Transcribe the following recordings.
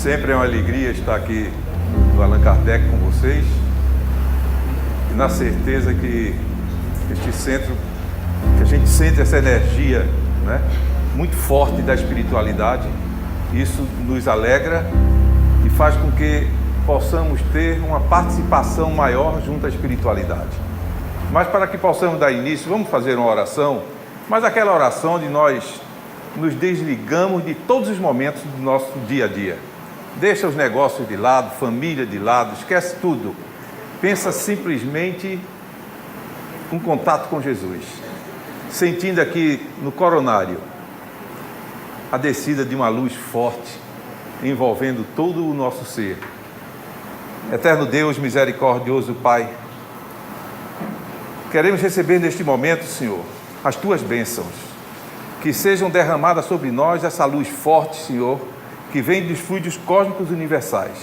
Sempre é uma alegria estar aqui no Allan Kardec com vocês e na certeza que este centro, que a gente sente essa energia, né, muito forte da espiritualidade. Isso nos alegra e faz com que possamos ter uma participação maior junto à espiritualidade. Mas para que possamos dar início, vamos fazer uma oração, mas aquela oração onde nós nos desligamos de todos os momentos do nosso dia a dia. Deixa os negócios de lado, família de lado, esquece tudo. Pensa simplesmente um contato com Jesus, sentindo aqui no coronário a descida de uma luz forte, envolvendo todo o nosso ser. Eterno Deus, misericordioso Pai, queremos receber neste momento, Senhor, as Tuas bênçãos, que sejam derramadas sobre nós essa luz forte, Senhor, que vem dos fluidos cósmicos universais,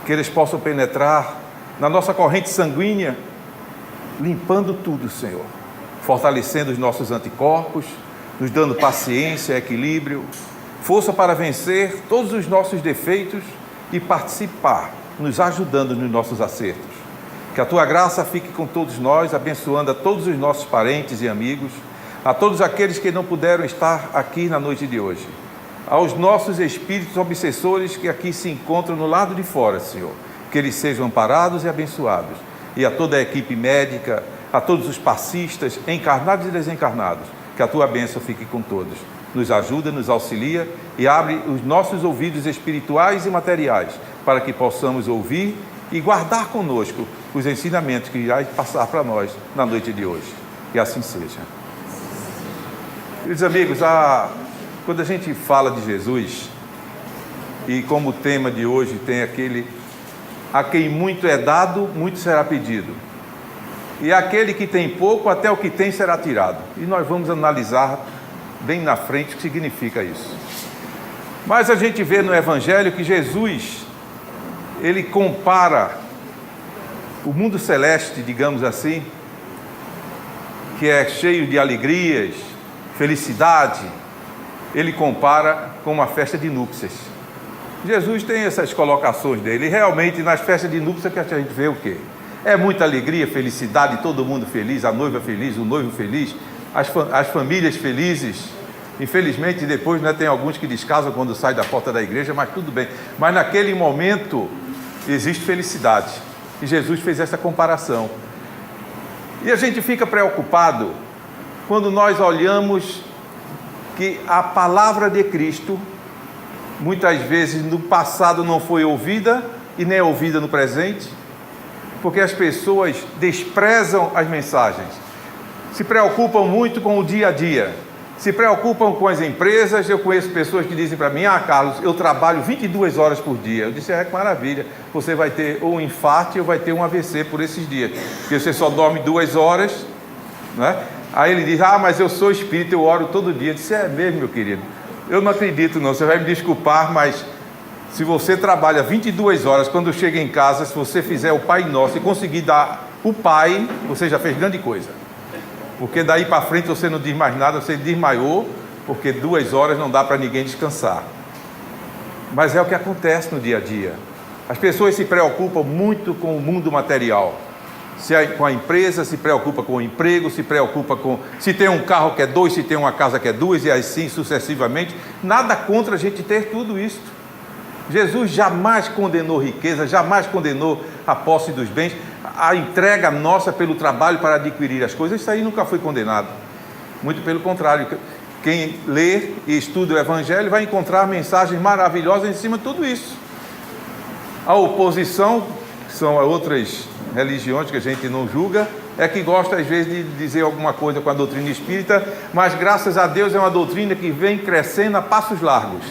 que eles possam penetrar na nossa corrente sanguínea, limpando tudo, Senhor, fortalecendo os nossos anticorpos, nos dando paciência, equilíbrio, força para vencer todos os nossos defeitos e participar, nos ajudando nos nossos acertos. Que a Tua graça fique com todos nós, abençoando a todos os nossos parentes e amigos, a todos aqueles que não puderam estar aqui na noite de hoje, aos nossos espíritos obsessores que aqui se encontram no lado de fora, Senhor, que eles sejam amparados e abençoados, e a toda a equipe médica, a todos os passistas, encarnados e desencarnados, que a Tua bênção fique com todos. Nos ajuda, nos auxilia e abre os nossos ouvidos espirituais e materiais para que possamos ouvir e guardar conosco os ensinamentos que irá passar para nós na noite de hoje. Que assim seja. Queridos amigos, quando a gente fala de Jesus, e como o tema de hoje tem aquele: a quem muito é dado, muito será pedido, e aquele que tem pouco, até o que tem será tirado. E nós vamos analisar bem na frente o que significa isso. Mas a gente vê no Evangelho que Jesus, ele compara o mundo celeste, digamos assim, que é cheio de alegrias, felicidade, ele compara com uma festa de núpcias. Jesus tem essas colocações dele, e realmente nas festas de núpcias que a gente vê o quê? É muita alegria, felicidade, todo mundo feliz, a noiva feliz, o noivo feliz, as famílias felizes. Infelizmente depois, né, tem alguns que descasam quando saem da porta da igreja, mas tudo bem. Mas naquele momento existe felicidade, e Jesus fez essa comparação. E a gente fica preocupado quando nós olhamos que a palavra de Cristo muitas vezes no passado não foi ouvida e nem é ouvida no presente, porque as pessoas desprezam as mensagens, se preocupam muito com o dia a dia, se preocupam com as empresas. Eu conheço pessoas que dizem para mim: Carlos, eu trabalho 22 horas por dia. Eu disse: que maravilha, você vai ter ou um infarto ou vai ter um AVC por esses dias, porque você só dorme 2 horas, né? Aí ele diz: mas eu sou espírita, eu oro todo dia. Eu disse: é mesmo, meu querido? Eu não acredito não, você vai me desculpar, mas se você trabalha 22 horas, quando chega em casa, se você fizer o Pai Nosso e conseguir dar o Pai, você já fez grande coisa. Porque daí para frente você não diz mais nada, você desmaiou, porque 2 horas não dá para ninguém descansar. Mas é o que acontece no dia a dia. As pessoas se preocupam muito com o mundo material. Com a empresa, se preocupa com o emprego, se preocupa com se tem um carro que é 2, se tem uma casa que é 2, e assim sucessivamente. Nada contra a gente ter tudo isso. Jesus jamais condenou riqueza, jamais condenou a posse dos bens, a entrega nossa pelo trabalho para adquirir as coisas. Isso aí nunca foi condenado. Muito pelo contrário. Quem lê e estuda o Evangelho vai encontrar mensagens maravilhosas em cima de tudo isso. A oposição, que são outras religiões que a gente não julga, é que gosta às vezes de dizer alguma coisa com a doutrina espírita, mas graças a Deus é uma doutrina que vem crescendo a passos largos.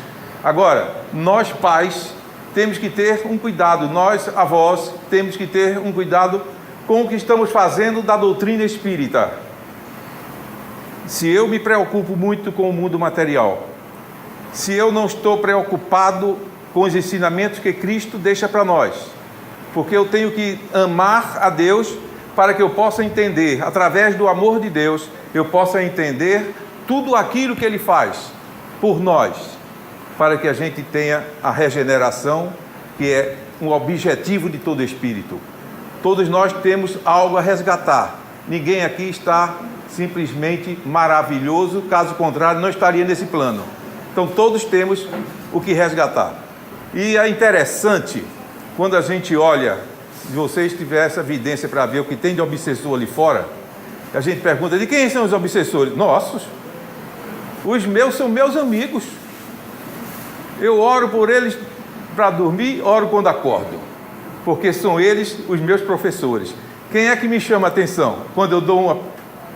Agora, nós pais temos que ter um cuidado, nós avós temos que ter um cuidado com o que estamos fazendo da doutrina espírita. Se eu me preocupo muito com o mundo material, se eu não estou preocupado com os ensinamentos que Cristo deixa para nós, porque eu tenho que amar a Deus para que eu possa entender, através do amor de Deus, eu possa entender tudo aquilo que Ele faz por nós, para que a gente tenha a regeneração, que é um objetivo de todo espírito. Todos nós temos algo a resgatar. Ninguém aqui está simplesmente maravilhoso, caso contrário, não estaria nesse plano. Então, todos temos o que resgatar. E é interessante, quando a gente olha, se vocês tiverem essa evidência para ver o que tem de obsessor ali fora, a gente pergunta, de quem são os obsessores? Nossos. Os meus são meus amigos. Eu oro por eles para dormir, oro quando acordo, porque são eles os meus professores. Quem é que me chama a atenção? Quando eu dou uma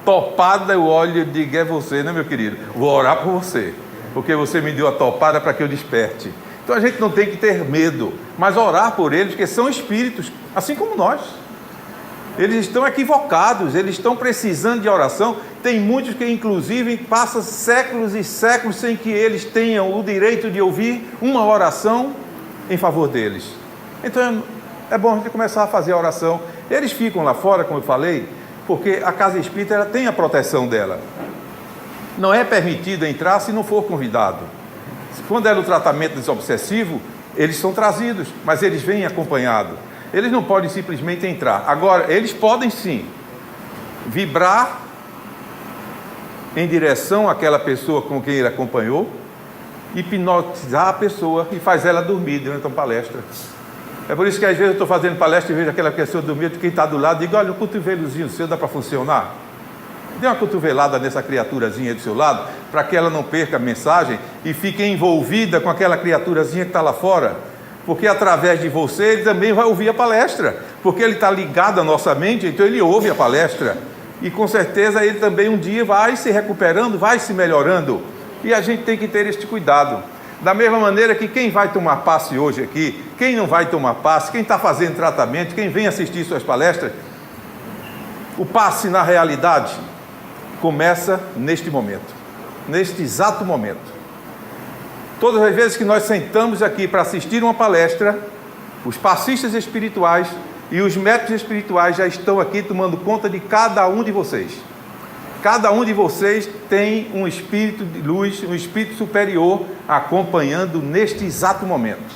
topada, eu olho e digo, é você, né, meu querido? Vou orar por você, porque você me deu a topada para que eu desperte. Então a gente não tem que ter medo, mas orar por eles, porque são espíritos, assim como nós. Eles estão equivocados, eles estão precisando de oração. Tem muitos que, inclusive, passam séculos e séculos sem que eles tenham o direito de ouvir uma oração em favor deles. Então, é bom a gente começar a fazer a oração. Eles ficam lá fora, como eu falei, porque a casa espírita ela tem a proteção dela. Não é permitido entrar se não for convidado. Quando é no tratamento desobsessivo, eles são trazidos, mas eles vêm acompanhados. Eles não podem simplesmente entrar. Agora, eles podem sim vibrar em direção àquela pessoa com quem ele acompanhou, hipnotizar a pessoa e faz ela dormir durante uma palestra. É por isso que às vezes eu estou fazendo palestra e vejo aquela pessoa dormir, quem está do lado, digo, olha, um cotovelozinho seu dá para funcionar? Dê uma cotovelada nessa criaturazinha do seu lado, para que ela não perca a mensagem e fique envolvida com aquela criaturazinha que está lá fora. Porque através de você ele também vai ouvir a palestra, porque ele está ligado à nossa mente, então ele ouve a palestra, e com certeza ele também um dia vai se recuperando, vai se melhorando, e a gente tem que ter este cuidado. Da mesma maneira que quem vai tomar passe hoje aqui, quem não vai tomar passe, quem está fazendo tratamento, quem vem assistir suas palestras, o passe na realidade começa neste momento, neste exato momento. Todas as vezes que nós sentamos aqui para assistir uma palestra, os passistas espirituais e os métodos espirituais já estão aqui tomando conta de cada um de vocês. Cada um de vocês tem um espírito de luz, um espírito superior acompanhando neste exato momento,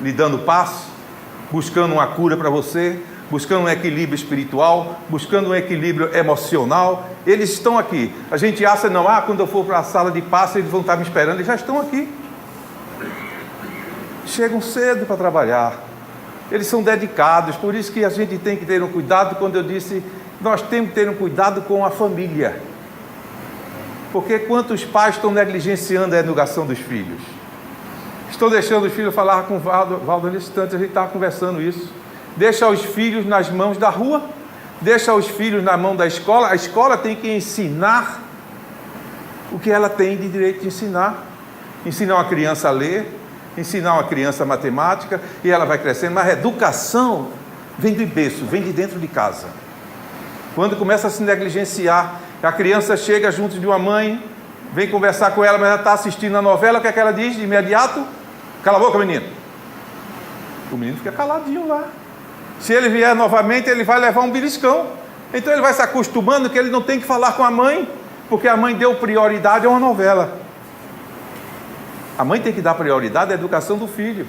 lhe dando paz, buscando uma cura para você, buscando um equilíbrio espiritual, buscando um equilíbrio emocional. Eles estão aqui. A gente acha, não, quando eu for para a sala de passe eles vão estar me esperando. Eles já estão aqui. Chegam cedo para trabalhar, eles são dedicados, por isso que a gente tem que ter um cuidado. Quando eu disse, nós temos que ter um cuidado com a família, porque quantos pais estão negligenciando a educação dos filhos, estão deixando os filhos. Falar com o Valdo nesse instante, a gente estava conversando isso, deixa os filhos nas mãos da rua, deixa os filhos na mão da escola. A escola tem que ensinar o que ela tem de direito de ensinar uma criança a ler, ensinar uma criança matemática, e ela vai crescendo. Mas a educação vem do berço, vem de dentro de casa. Quando começa a se negligenciar, a criança chega junto de uma mãe, vem conversar com ela, mas ela está assistindo a novela, o que é que ela diz de imediato? Cala a boca, menino. O menino fica caladinho lá. Se ele vier novamente, ele vai levar um beliscão. Então ele vai se acostumando que ele não tem que falar com a mãe, porque a mãe deu prioridade a uma novela. A mãe tem que dar prioridade à educação do filho,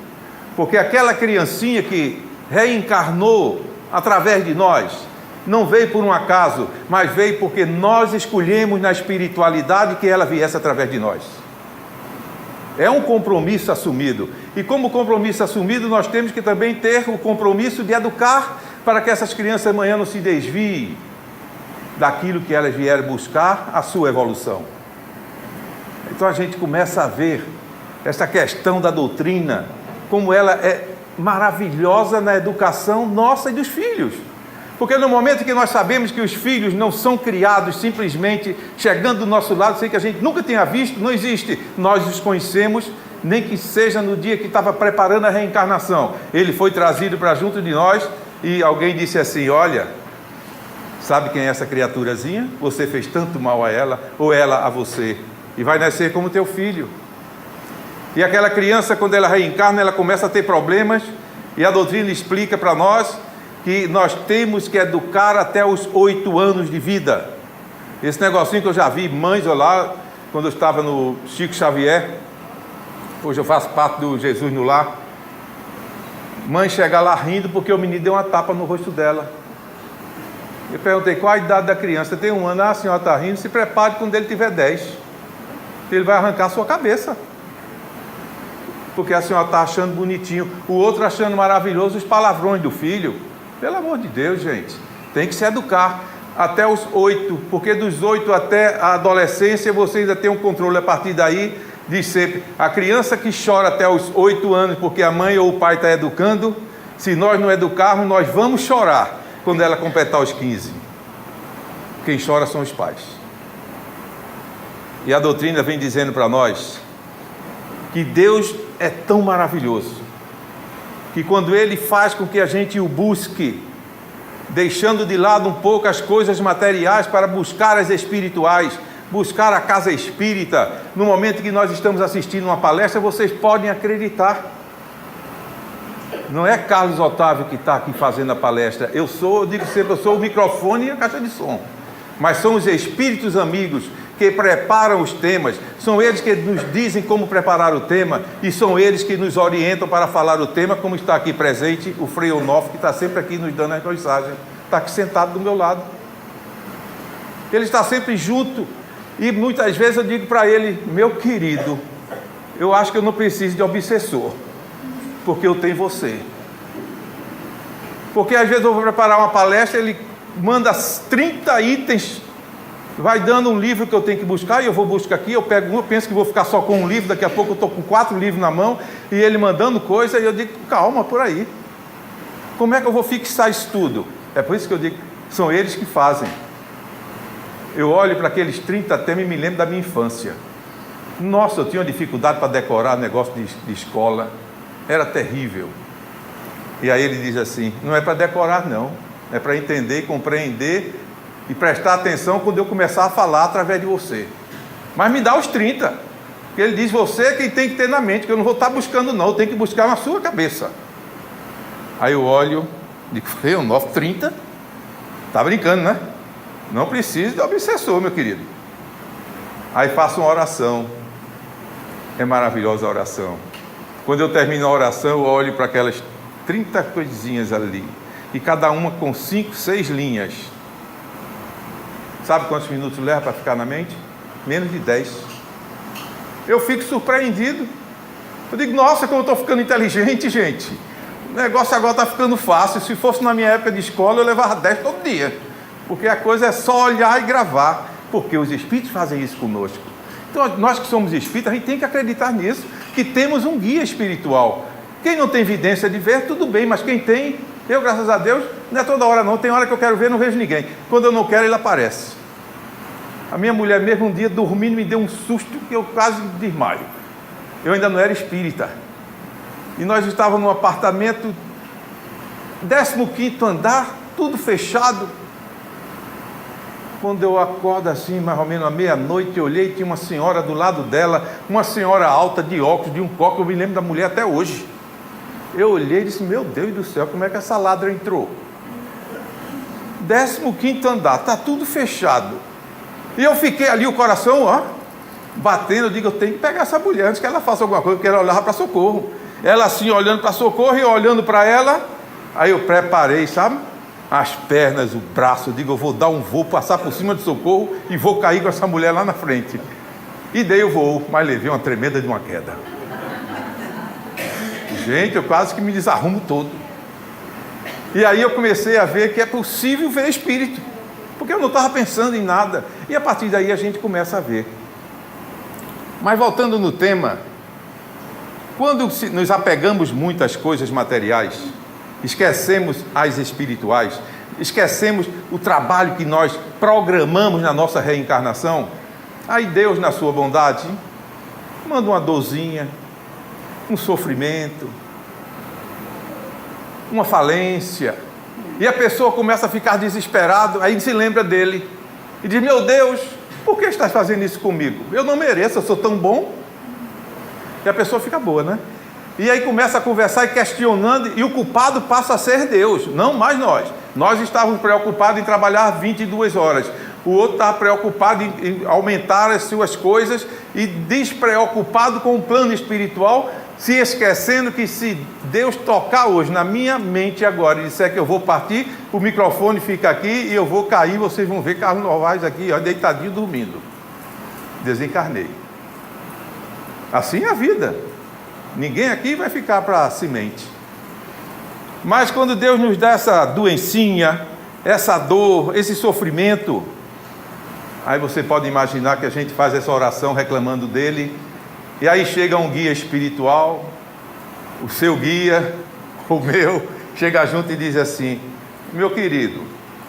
porque aquela criancinha que reencarnou através de nós, não veio por um acaso, mas veio porque nós escolhemos na espiritualidade que ela viesse através de nós. É um compromisso assumido, e como compromisso assumido, nós temos que também ter o compromisso de educar, para que essas crianças amanhã não se desviem daquilo que elas vieram buscar, a sua evolução. Então a gente começa a ver essa questão da doutrina, como ela é maravilhosa na educação nossa e dos filhos. Porque no momento que nós sabemos que os filhos não são criados simplesmente chegando do nosso lado, sem que a gente nunca tenha visto, não existe. Nós os conhecemos, nem que seja no dia que estava preparando a reencarnação. Ele foi trazido para junto de nós e alguém disse assim, olha, sabe quem é essa criaturazinha? Você fez tanto mal a ela, ou ela a você, e vai nascer como teu filho. E aquela criança, quando ela reencarna, ela começa a ter problemas, e a doutrina explica para nós que nós temos que educar até os 8 anos de vida. Esse negocinho que eu já vi mães, olha lá, quando eu estava no Chico Xavier, Hoje eu faço parte do Jesus no Lar. Mãe chega lá rindo porque o menino deu uma tapa no rosto dela. Eu perguntei, qual a idade da criança? Tem 1 ano. Ah, a senhora está rindo, se prepare quando ele tiver 10. Ele vai arrancar a sua cabeça. Porque a senhora está achando bonitinho, o outro achando maravilhoso os palavrões do filho. Pelo amor de Deus, gente, tem que se educar até os 8, porque dos 8 até a adolescência você ainda tem um controle. A partir daí, diz sempre, a criança que chora até os 8 anos porque a mãe ou o pai está educando, se nós não educarmos, nós vamos chorar quando ela completar os 15. Quem chora são os pais. E a doutrina vem dizendo para nós que Deus é tão maravilhoso, que quando Ele faz com que a gente o busque, deixando de lado um pouco as coisas materiais para buscar as espirituais, buscar a casa espírita, no momento que nós estamos assistindo uma palestra, vocês podem acreditar, não é Carlos Otávio que está aqui fazendo a palestra, eu digo sempre, eu sou o microfone e a caixa de som, mas são os espíritos amigos que preparam os temas, são eles que nos dizem como preparar o tema, e são eles que nos orientam para falar o tema, como está aqui presente o Frei Onofre, que está sempre aqui nos dando as mensagens, está aqui sentado do meu lado, ele está sempre junto, e muitas vezes eu digo para ele, meu querido, eu acho que eu não preciso de obsessor, porque eu tenho você, porque às vezes eu vou preparar uma palestra, ele manda 30 itens, vai dando um livro que eu tenho que buscar, e eu vou buscar aqui, eu pego um, eu penso que vou ficar só com um livro, daqui a pouco eu estou com 4 livros na mão, e ele mandando coisa, e eu digo, calma, por aí, como é que eu vou fixar isso tudo? É por isso que eu digo, são eles que fazem. Eu olho para aqueles 30 temas e me lembro da minha infância. Nossa, eu tinha uma dificuldade para decorar negócio de escola, era terrível. E aí ele diz assim, não é para decorar não, é para entender, compreender e prestar atenção quando eu começar a falar através de você. Mas me dá os 30, porque ele diz, você é quem tem que ter na mente, que eu não vou estar buscando não, eu tenho que buscar na sua cabeça. Aí eu olho, digo, eu 30, está brincando, né? Não precisa de obsessor, meu querido. Aí faço uma oração, é maravilhosa a oração. Quando eu termino a oração, eu olho para aquelas 30 coisinhas ali, e cada uma com 5, 6 linhas. Sabe quantos minutos leva para ficar na mente? Menos de 10. Eu fico surpreendido. Eu digo, nossa, como eu estou ficando inteligente, gente. O negócio agora está ficando fácil. Se fosse na minha época de escola, eu levava 10 todo dia. Porque a coisa é só olhar e gravar. Porque os espíritos fazem isso conosco. Então, nós que somos espíritas, a gente tem que acreditar nisso, que temos um guia espiritual. Quem não tem evidência de ver, tudo bem, mas quem tem, eu, graças a Deus, não é toda hora não. Tem hora que eu quero ver, não vejo ninguém. Quando eu não quero, ele aparece. A minha mulher mesmo um dia dormindo me deu um susto que eu quase desmaio. Eu ainda não era espírita. E nós estávamos num apartamento, 15º andar, tudo fechado. Quando eu acordo assim, mais ou menos à meia-noite, eu olhei e tinha uma senhora do lado dela, uma senhora alta de óculos, de um coque, eu me lembro da mulher até hoje. Eu olhei e disse, meu Deus do céu, como é que essa ladra entrou? 15º andar, está tudo fechado. E eu fiquei ali, o coração, batendo, eu digo, eu tenho que pegar essa mulher antes que ela faça alguma coisa, porque ela olhava para Socorro. Ela assim, olhando para Socorro e olhando para ela, aí eu preparei, sabe? As pernas, o braço, eu digo, eu vou dar um voo, passar por cima de Socorro e vou cair com essa mulher lá na frente. E dei o voo, mas levei uma tremenda de uma queda. Gente, eu quase que me desarrumo todo. E aí eu comecei a ver que é possível ver espírito, porque eu não estava pensando em nada, e a partir daí a gente começa a ver. Mas voltando no tema, quando nos apegamos muito às coisas materiais, esquecemos as espirituais, esquecemos o trabalho que nós programamos na nossa reencarnação, aí Deus, na sua bondade, manda uma dorzinha, um sofrimento, uma falência, e a pessoa começa a ficar desesperada, aí se lembra dele, e diz, meu Deus, por que estás fazendo isso comigo? Eu não mereço, eu sou tão bom. E a pessoa fica boa, né? E aí começa a conversar e questionando, e o culpado passa a ser Deus, não mais nós. Nós estávamos preocupados em trabalhar 22 horas. o outro estava preocupado em aumentar as suas coisas e despreocupado com o plano espiritual, se esquecendo que se Deus tocar hoje na minha mente agora e disser que eu vou partir, o microfone fica aqui e eu vou cair, vocês vão ver Carlos Novaes aqui, ó, deitadinho, dormindo. Desencarnei. Assim é a vida. Ninguém aqui vai ficar para semente. Mas quando Deus nos dá essa doencinha, essa dor, esse sofrimento, aí você pode imaginar que a gente faz essa oração reclamando dele, e aí chega um guia espiritual, o seu guia, o meu, chega junto e diz assim: meu querido,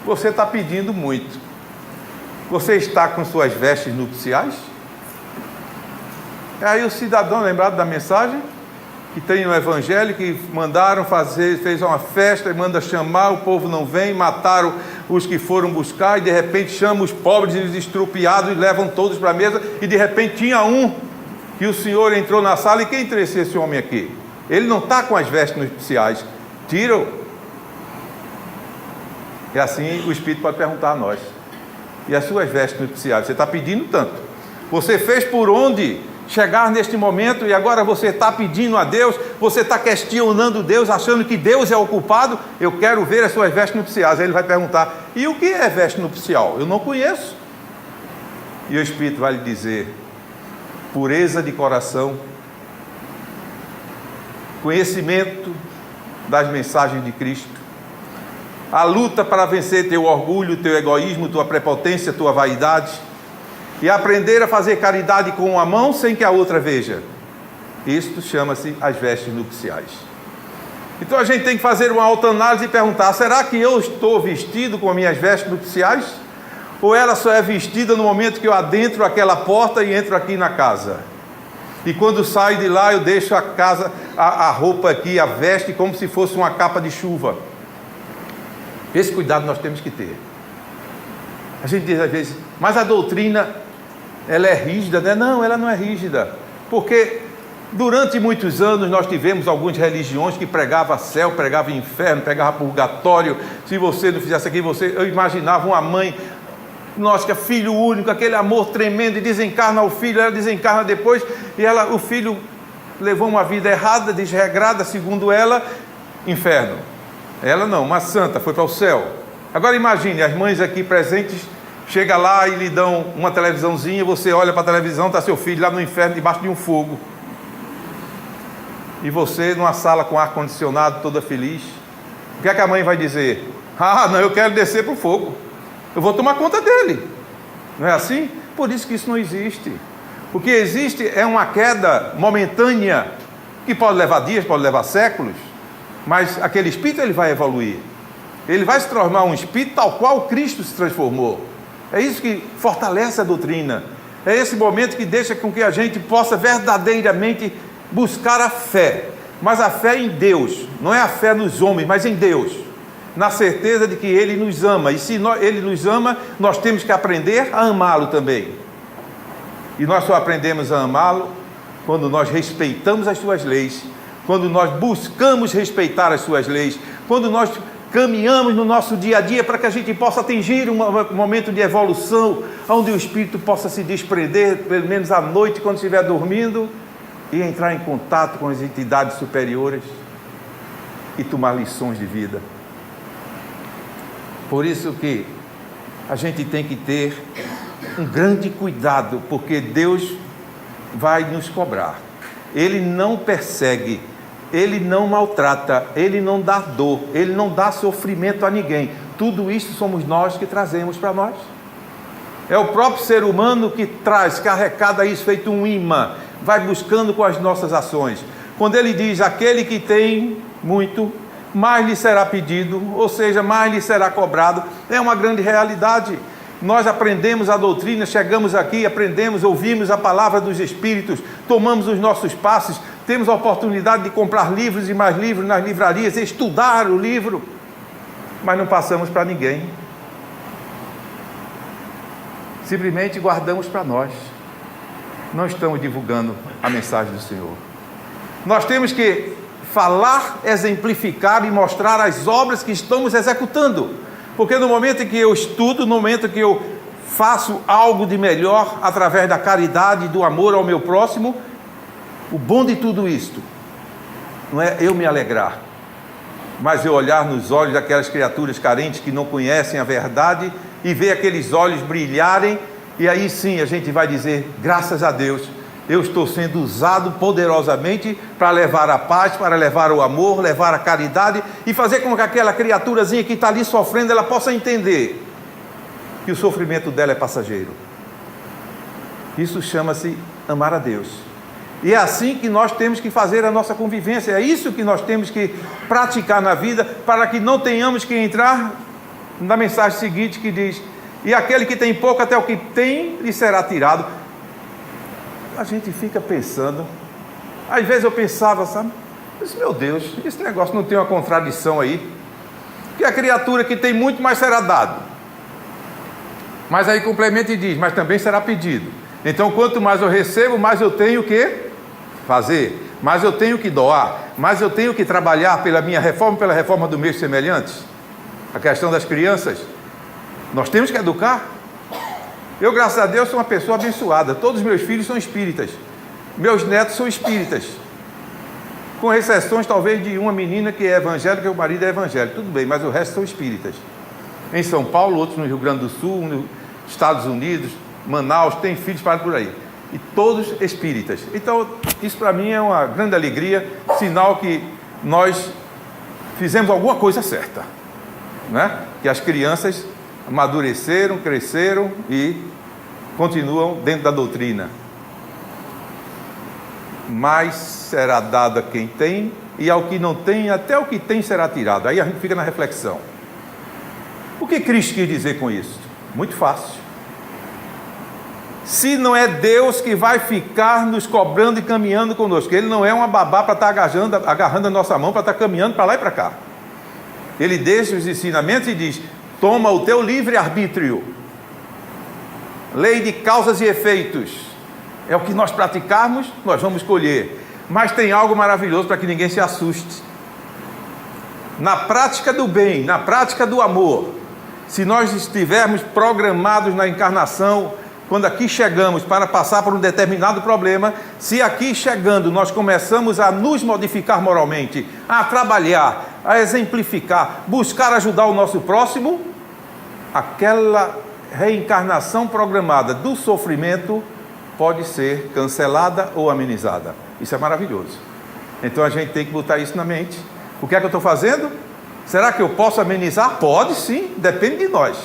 você está pedindo muito. Você está com suas vestes nupciais? Aí o cidadão, lembrado da mensagem que tem no Evangelho, que mandaram fazer, fez uma festa e manda chamar, o povo não vem, mataram os que foram buscar, e de repente chama os pobres e os estrupiados e levam todos para a mesa, e de repente tinha um, que o Senhor entrou na sala, e quem trouxe esse homem aqui? Ele não está com as vestes nupciais, tira-o. E assim o Espírito pode perguntar a nós: e as suas vestes nupciais? Você está pedindo tanto, você fez por onde chegar neste momento, e agora você está pedindo a Deus, você está questionando Deus, achando que Deus é o culpado. Eu quero ver as suas vestes nupciais. Aí ele vai perguntar: e o que é veste nupcial? Eu não conheço. E o Espírito vai lhe dizer: pureza de coração, conhecimento das mensagens de Cristo, a luta para vencer teu orgulho, teu egoísmo, tua prepotência, tua vaidade, e aprender a fazer caridade com uma mão sem que a outra veja. Isto chama-se as vestes nupciais. Então a gente tem que fazer uma autoanálise e perguntar: será que eu estou vestido com as minhas vestes nupciais? Ou ela só é vestida no momento que eu adentro aquela porta e entro aqui na casa? E quando saio de lá eu deixo a casa, a roupa aqui, a veste, como se fosse uma capa de chuva. Esse cuidado nós temos que ter. A gente diz às vezes: mas a doutrina, ela é rígida, né? Não, ela não é rígida, porque durante muitos anos nós tivemos algumas religiões que pregavam céu, pregavam inferno, pregavam purgatório. Se você não fizesse aqui, eu imaginava uma mãe, nossa, que é filho único, aquele amor tremendo, e desencarna o filho, ela desencarna depois, e o filho levou uma vida errada, desregrada, segundo ela, inferno. Ela não, uma santa, foi para o céu. Agora imagine, as mães aqui presentes, chega lá e lhe dão uma televisãozinha, você olha para a televisão, está seu filho lá no inferno, debaixo de um fogo. E você numa sala com ar-condicionado, toda feliz. O que é que a mãe vai dizer? Ah, não, eu quero descer para o fogo. Eu vou tomar conta dele. Não é assim? Por isso que isso não existe. O que existe é uma queda momentânea, que pode levar dias, pode levar séculos, mas aquele espírito ele vai evoluir. Ele vai se transformar um espírito tal qual Cristo se transformou. É isso que fortalece a doutrina. É esse momento que deixa com que a gente possa verdadeiramente buscar a fé. Mas a fé em Deus. Não é a fé nos homens, mas em Deus. Na certeza de que Ele nos ama. E se Ele nos ama, nós temos que aprender a amá-lo também. E nós só aprendemos a amá-lo quando nós respeitamos as suas leis, quando nós buscamos respeitar as suas leis, quando nós caminhamos no nosso dia a dia para que a gente possa atingir um momento de evolução, onde o espírito possa se desprender, pelo menos à noite, quando estiver dormindo, e entrar em contato com as entidades superiores e tomar lições de vida. Por isso que a gente tem que ter um grande cuidado, porque Deus vai nos cobrar. Ele não persegue, Ele não maltrata, Ele não dá dor, Ele não dá sofrimento a ninguém. Tudo isso somos nós que trazemos para nós. É o próprio ser humano que traz, que arrecada isso feito um imã, vai buscando com as nossas ações. Quando ele diz: aquele que tem muito, mais lhe será pedido, ou seja, mais lhe será cobrado, é uma grande realidade. Nós aprendemos a doutrina, chegamos aqui, aprendemos, ouvimos a palavra dos Espíritos, tomamos os nossos passos, temos a oportunidade de comprar livros e mais livros nas livrarias, estudar o livro, mas não passamos para ninguém. Simplesmente guardamos para nós. Não estamos divulgando a mensagem do Senhor. Nós temos que falar, exemplificar e mostrar as obras que estamos executando. Porque no momento em que eu estudo, no momento que eu faço algo de melhor através da caridade e do amor ao meu próximo, o bom de tudo isto não é eu me alegrar, mas eu olhar nos olhos daquelas criaturas carentes que não conhecem a verdade e ver aqueles olhos brilharem, e aí sim a gente vai dizer, graças a Deus, eu estou sendo usado poderosamente para levar a paz, para levar o amor, levar a caridade e fazer com que aquela criaturazinha que está ali sofrendo, ela possa entender que o sofrimento dela é passageiro. Isso chama-se amar a Deus. E é assim que nós temos que fazer a nossa convivência, é isso que nós temos que praticar na vida, para que não tenhamos que entrar na mensagem seguinte que diz, e aquele que tem pouco até o que tem lhe será tirado. A gente fica pensando, às vezes eu pensava, sabe, meu Deus, esse negócio não tem uma contradição aí, que a criatura que tem muito mais será dado, mas aí complementa e diz, mas também será pedido. Então quanto mais eu recebo, mais eu tenho que fazer, mais eu tenho que doar, mais eu tenho que trabalhar pela minha reforma, pela reforma dos meus semelhantes. A questão das crianças, nós temos que educar. Eu, graças a Deus, sou uma pessoa abençoada, todos os meus filhos são espíritas, meus netos são espíritas, com exceções talvez de uma menina que é evangélica e o marido é evangélico, tudo bem, mas o resto são espíritas. Em São Paulo, outros no Rio Grande do Sul, nos Estados Unidos, Manaus, tem filhos espalhados por aí, e todos espíritas. Então isso para mim é uma grande alegria, sinal que nós fizemos alguma coisa certa, né? Que as crianças amadureceram, cresceram e continuam dentro da doutrina. Mais será dado a quem tem, e ao que não tem, até o que tem será tirado. Aí a gente fica na reflexão. O que Cristo quis dizer com isso? Muito fácil. Se não é Deus que vai ficar nos cobrando e caminhando conosco, Ele não é uma babá para estar agarrando a nossa mão, para estar caminhando para lá e para cá. Ele deixa os ensinamentos e diz, toma o teu livre-arbítrio, lei de causas e efeitos, é o que nós praticarmos, nós vamos colher. Mas tem algo maravilhoso para que ninguém se assuste. Na prática do bem, na prática do amor, se nós estivermos programados na encarnação, quando aqui chegamos para passar por um determinado problema, se aqui chegando nós começamos a nos modificar moralmente, a trabalhar, a exemplificar, buscar ajudar o nosso próximo, aquela reencarnação programada do sofrimento pode ser cancelada ou amenizada. Isso é maravilhoso. Então a gente tem que botar isso na mente. O que é que eu estou fazendo? Será que eu posso amenizar? Pode sim, depende de nós.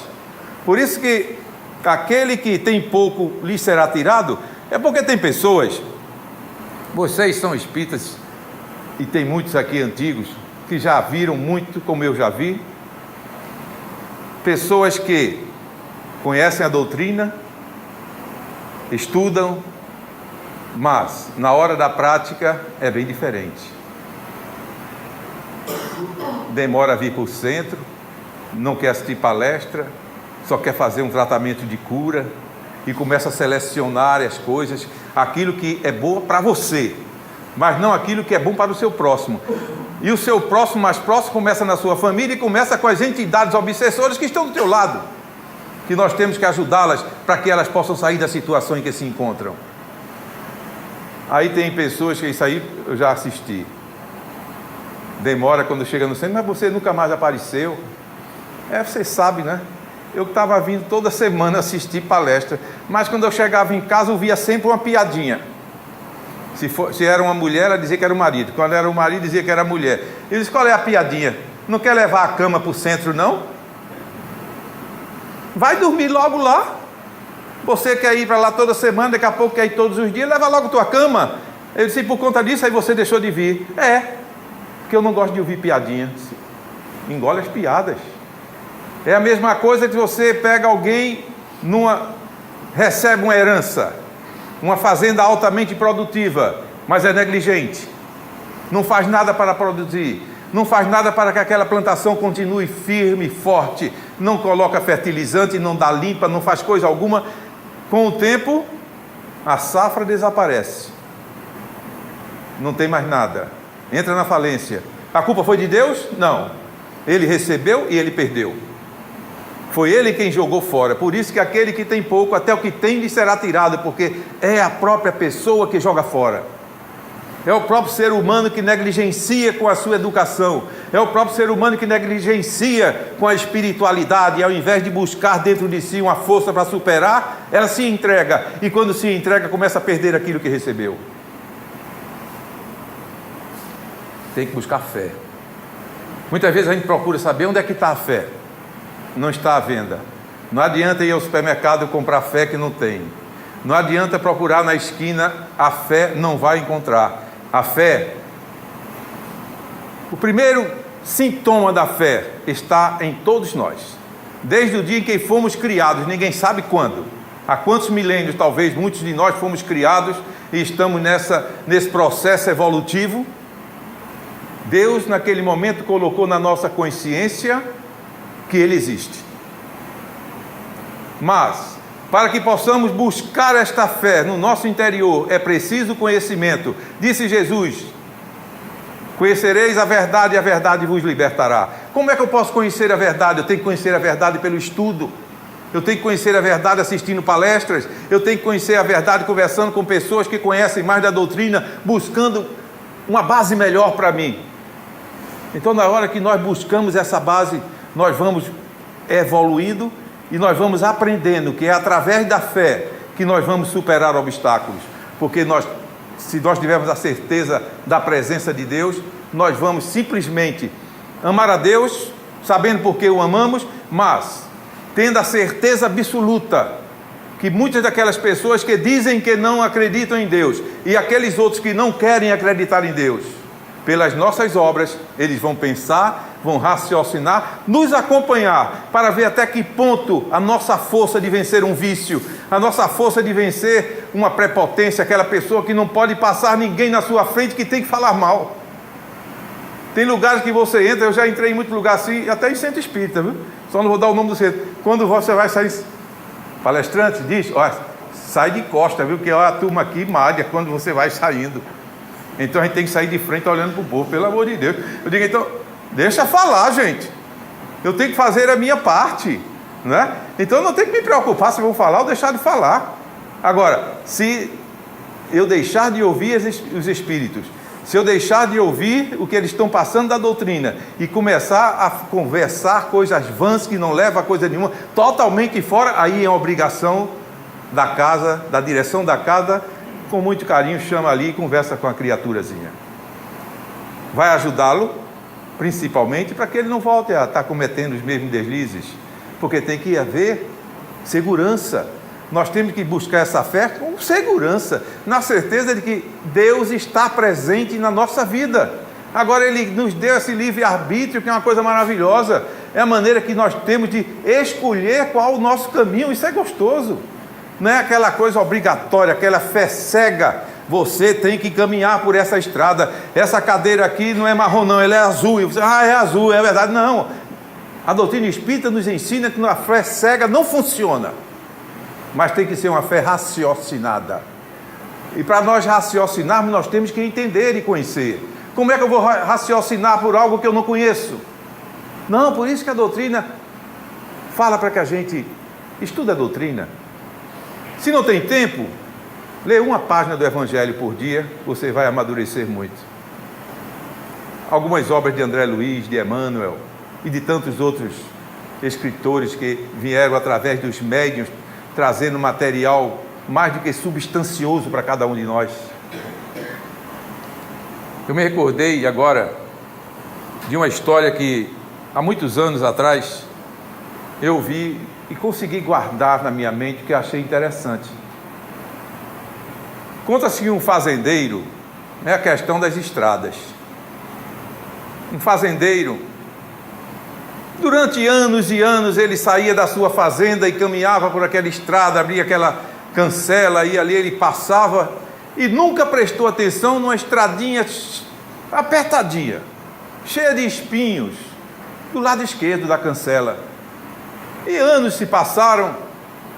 Por isso que aquele que tem pouco lhe será tirado, é porque tem pessoas, vocês são espíritas, e tem muitos aqui antigos, que já viram muito como eu já vi, pessoas que conhecem a doutrina, estudam, mas na hora da prática é bem diferente. Demora a vir para o centro, não quer assistir palestra, só quer fazer um tratamento de cura e começa a selecionar as coisas, aquilo que é bom para você, mas não aquilo que é bom para o seu próximo. E o seu próximo mais próximo começa na sua família e começa com as entidades obsessoras que estão do teu lado, que nós temos que ajudá-las para que elas possam sair da situação em que se encontram. Aí tem pessoas que isso aí eu já assisti. Demora quando chega no centro, mas você nunca mais apareceu. Você sabe, né? Eu estava vindo toda semana assistir palestra, mas quando eu chegava em casa eu via sempre uma piadinha. Se era uma mulher, ela dizia que era o marido. Quando era o marido, dizia que era a mulher. Eu disse, qual é a piadinha? Não quer levar a cama para o centro, não? Vai dormir logo lá. Você quer ir para lá toda semana, daqui a pouco quer ir todos os dias, leva logo a tua cama. Eu disse, por conta disso, aí você deixou de vir. Porque eu não gosto de ouvir piadinha. Engole as piadas. É a mesma coisa que você pega alguém, recebe uma herança, uma fazenda altamente produtiva, mas é negligente, não faz nada para produzir, não faz nada para que aquela plantação continue firme, forte, não coloca fertilizante, não dá limpa, não faz coisa alguma. Com o tempo, a safra desaparece, não tem mais nada, entra na falência. A culpa foi de Deus? Não. Ele recebeu e ele perdeu. Foi ele quem jogou fora. Por isso que aquele que tem pouco, até o que tem lhe será tirado, porque é a própria pessoa que joga fora. É o próprio ser humano que negligencia com a sua educação. É o próprio ser humano que negligencia com a espiritualidade. E ao invés de buscar dentro de si uma força para superar, ela se entrega. E quando se entrega, começa a perder aquilo que recebeu. Tem que buscar fé. Muitas vezes a gente procura saber onde é que está a fé. Não está à venda. Não adianta ir ao supermercado comprar fé que não tem. Não adianta procurar na esquina, a fé não vai encontrar. A fé, o primeiro sintoma da fé está em todos nós. Desde o dia em que fomos criados, ninguém sabe quando. Há quantos milênios, talvez, muitos de nós fomos criados e estamos nesse processo evolutivo. Deus, naquele momento, colocou na nossa consciência que Ele existe. Mas, para que possamos buscar esta fé no nosso interior, é preciso conhecimento. Disse Jesus: conhecereis a verdade e a verdade vos libertará. Como é que eu posso conhecer a verdade? Eu tenho que conhecer a verdade pelo estudo. Eu tenho que conhecer a verdade assistindo palestras. Eu tenho que conhecer a verdade conversando com pessoas que conhecem mais da doutrina, buscando uma base melhor para mim. Então, na hora que nós buscamos essa base, nós vamos evoluindo e nós vamos aprendendo que é através da fé que nós vamos superar obstáculos. Porque se nós tivermos a certeza da presença de Deus, nós vamos simplesmente amar a Deus, sabendo por que o amamos, mas tendo a certeza absoluta que muitas daquelas pessoas que dizem que não acreditam em Deus e aqueles outros que não querem acreditar em Deus, pelas nossas obras, eles vão pensar, vão raciocinar, nos acompanhar, para ver até que ponto a nossa força de vencer um vício, a nossa força de vencer uma prepotência, aquela pessoa que não pode passar ninguém na sua frente, que tem que falar mal. Tem lugares que você entra, eu já entrei em muito lugar assim, até em centro espírita, viu? Só não vou dar o nome do centro. Quando você vai sair, palestrante diz, olha, sai de costa, viu? Que olha, a turma aqui malha quando você vai saindo. Então a gente tem que sair de frente olhando para o povo, pelo amor de Deus. Eu digo, então, deixa falar, gente. Eu tenho que fazer a minha parte, né? Então eu não tenho que me preocupar se vou falar ou deixar de falar. Agora, se eu deixar de ouvir os espíritos, se eu deixar de ouvir o que eles estão passando da doutrina e começar a conversar coisas vãs que não levam a coisa nenhuma, totalmente fora, aí é uma obrigação da casa, da direção da casa, com muito carinho, chama ali e conversa com a criaturazinha. Vai ajudá-lo, principalmente, para que ele não volte a estar cometendo os mesmos deslizes, porque tem que haver segurança. Nós temos que buscar essa fé com segurança, na certeza de que Deus está presente na nossa vida. Agora Ele nos deu esse livre-arbítrio, que é uma coisa maravilhosa, é a maneira que nós temos de escolher qual o nosso caminho, isso é gostoso. Não é aquela coisa obrigatória, aquela fé cega. Você tem que caminhar por essa estrada. Essa cadeira aqui não é marrom não, ela é azul. E você, é azul, é verdade. Não, a doutrina espírita nos ensina que a fé cega não funciona, mas tem que ser uma fé raciocinada. E para nós raciocinarmos, nós temos que entender e conhecer. Como é que eu vou raciocinar por algo que eu não conheço? Não, por isso que a doutrina fala para que a gente estude a doutrina. Se não tem tempo, lê uma página do Evangelho por dia, você vai amadurecer muito. Algumas obras de André Luiz, de Emmanuel e de tantos outros escritores que vieram através dos médiuns, trazendo material mais do que substancioso para cada um de nós. Eu me recordei agora de uma história que há muitos anos atrás eu vi e consegui guardar na minha mente, que eu achei interessante. Conta-se que um fazendeiro, é a questão das estradas. Um fazendeiro, durante anos e anos, ele saía da sua fazenda e caminhava por aquela estrada, abria aquela cancela, e ali ele passava e nunca prestou atenção numa estradinha apertadinha, cheia de espinhos, do lado esquerdo da cancela. E anos se passaram,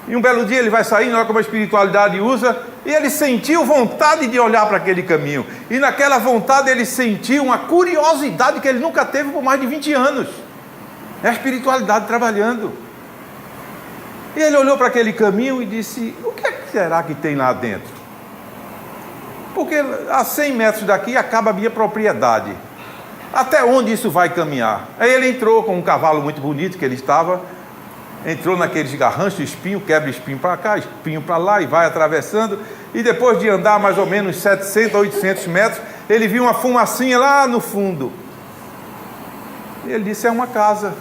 e um belo dia ele vai saindo, olha como a espiritualidade usa, e ele sentiu vontade de olhar para aquele caminho, e naquela vontade ele sentiu uma curiosidade que ele nunca teve por mais de 20 anos, é a espiritualidade trabalhando. E ele olhou para aquele caminho e disse: o que será que tem lá dentro? Porque a 100 metros daqui acaba a minha propriedade. Até onde isso vai caminhar? Aí ele entrou com um cavalo muito bonito que ele estava, entrou naqueles garranchos, espinho, quebra espinho para cá, espinho para lá, e vai atravessando. E depois de andar mais ou menos 700 a 800 metros, ele viu uma fumacinha lá no fundo. E ele disse: é uma casa.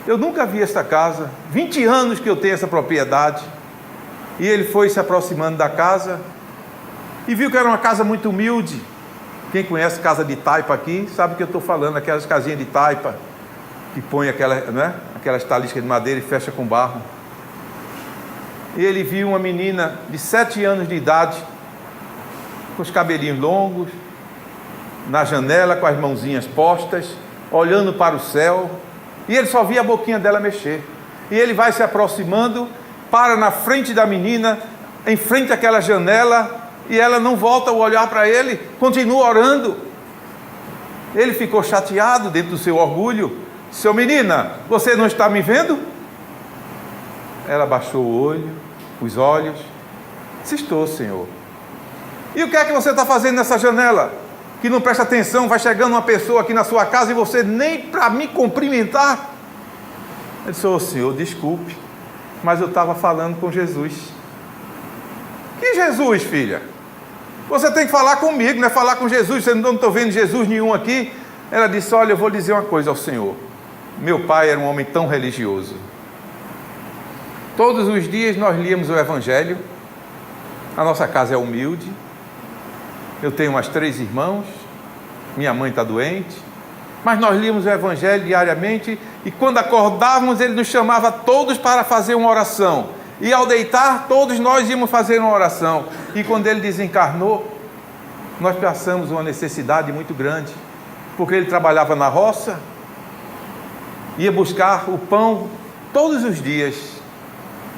Eu nunca vi essa casa, 20 anos que eu tenho essa propriedade. E ele foi se aproximando da casa e viu que era uma casa muito humilde. Quem conhece casa de taipa aqui sabe o que eu estou falando, aquelas casinhas de taipa que põe aquelas taliscas de madeira e fecha com barro. E ele viu uma menina de 7 anos de idade, com os cabelinhos longos, na janela com as mãozinhas postas, olhando para o céu, e ele só via a boquinha dela mexer. E ele vai se aproximando, para na frente da menina, em frente àquela janela, e ela não volta o olhar para ele, continua orando. Ele ficou chateado dentro do seu orgulho. Seu: menina, você não está me vendo? Ela baixou o olho, os olhos, disse: estou, Senhor. E o que é que você está fazendo nessa janela? Que não presta atenção, vai chegando uma pessoa aqui na sua casa e você nem para me cumprimentar. Ele disse: ô Senhor, desculpe, mas eu estava falando com Jesus. Que Jesus, filha? Você tem que falar comigo, não é falar com Jesus. Você não está vendo Jesus nenhum aqui? Ela disse: olha, eu vou dizer uma coisa ao Senhor. Meu pai era um homem tão religioso. Todos os dias nós líamos o Evangelho. A nossa casa é humilde. Eu tenho umas 3 irmãos. Minha mãe está doente. Mas nós líamos o Evangelho diariamente. E quando acordávamos, ele nos chamava todos para fazer uma oração. E ao deitar, todos nós íamos fazer uma oração. E quando ele desencarnou, nós passamos uma necessidade muito grande. Porque ele trabalhava na roça, ia buscar o pão todos os dias.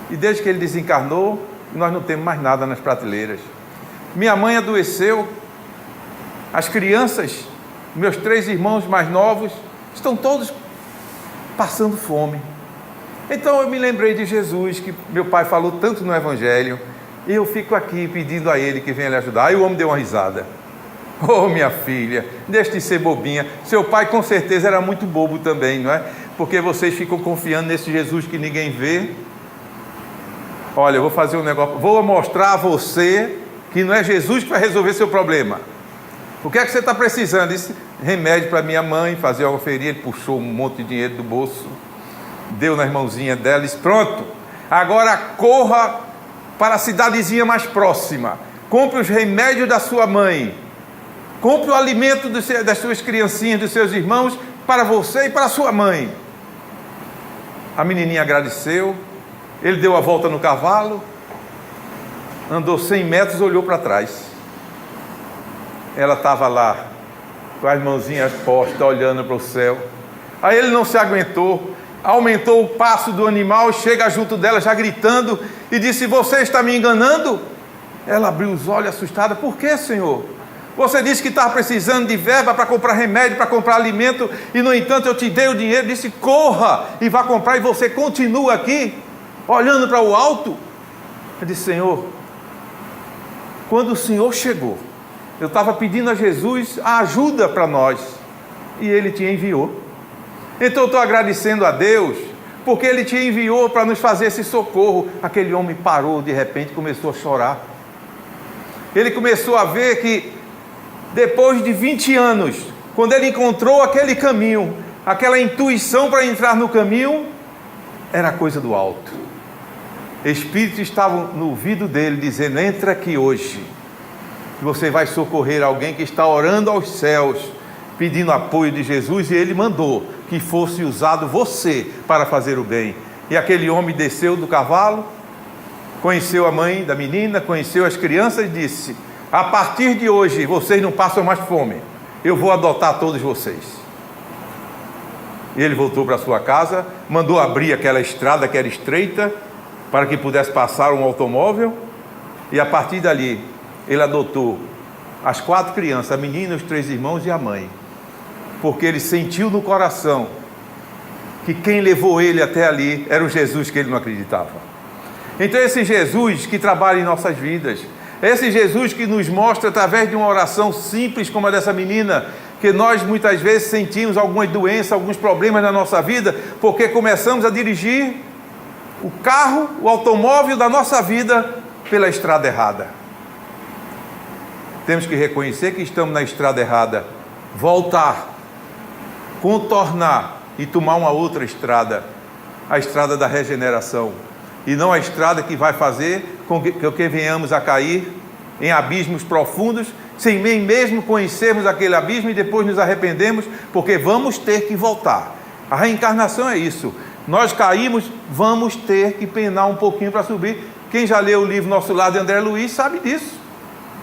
E desde que ele desencarnou, nós não temos mais nada nas prateleiras. Minha mãe adoeceu. As crianças, meus 3 irmãos mais novos, estão todos passando fome. Então eu me lembrei de Jesus, que meu pai falou tanto no Evangelho, e eu fico aqui pedindo a ele que venha lhe ajudar. Aí o homem deu uma risada. Oh, minha filha, deixe de ser bobinha. Seu pai com certeza era muito bobo também, não é? Porque vocês ficam confiando nesse Jesus que ninguém vê. Olha, eu vou fazer um negócio, vou mostrar a você que não é Jesus que vai resolver seu problema. O que é que você está precisando? Disse: remédio para minha mãe, fazer uma feria. Ele puxou um monte de dinheiro do bolso, deu nas mãozinhas dela e disse: pronto, agora corra para a cidadezinha mais próxima, compre os remédios da sua mãe, compre o alimento das suas criancinhas, dos seus irmãos, para você e para a sua mãe. A menininha agradeceu. Ele deu a volta no cavalo, andou 100 metros, olhou para trás. Ela estava lá, com as mãozinhas postas, olhando para o céu. Aí ele não se aguentou, aumentou o passo do animal, chega junto dela já gritando, e disse: você está me enganando? Ela abriu os olhos assustada: por que, Senhor? Você disse que estava precisando de verba para comprar remédio, para comprar alimento, e no entanto eu te dei o dinheiro. Disse: corra e vá comprar, e você continua aqui, olhando para o alto. Eu disse: Senhor, quando o Senhor chegou, eu estava pedindo a Jesus a ajuda para nós, e Ele te enviou. Então eu estou agradecendo a Deus, porque Ele te enviou para nos fazer esse socorro. Aquele homem parou, de repente começou a chorar. Ele começou a ver que depois de 20 anos, quando ele encontrou aquele caminho, aquela intuição para entrar no caminho, era coisa do alto. Espíritos estavam no ouvido dele dizendo: entra aqui hoje, você vai socorrer alguém que está orando aos céus, pedindo apoio de Jesus, e ele mandou que fosse usado você para fazer o bem. E aquele homem desceu do cavalo, conheceu a mãe da menina, conheceu as crianças e disse: a partir de hoje vocês não passam mais fome, eu vou adotar todos vocês. E ele voltou para sua casa, mandou abrir aquela estrada que era estreita, para que pudesse passar um automóvel, e a partir dali ele adotou as 4 crianças, a menina, os 3 irmãos e a mãe, porque ele sentiu no coração que quem levou ele até ali era o Jesus que ele não acreditava. Então esse Jesus que trabalha em nossas vidas, esse Jesus que nos mostra através de uma oração simples como a dessa menina, que nós muitas vezes sentimos algumas doenças, alguns problemas na nossa vida, porque começamos a dirigir o carro, o automóvel da nossa vida pela estrada errada. Temos que reconhecer que estamos na estrada errada, voltar, contornar e tomar uma outra estrada, a estrada da regeneração, e não a estrada que vai fazer com que venhamos a cair em abismos profundos, sem nem mesmo conhecermos aquele abismo e depois nos arrependemos, porque vamos ter que voltar. A reencarnação é isso. Nós caímos, vamos ter que penar um pouquinho para subir. Quem já leu o livro Nosso Lar de André Luiz sabe disso.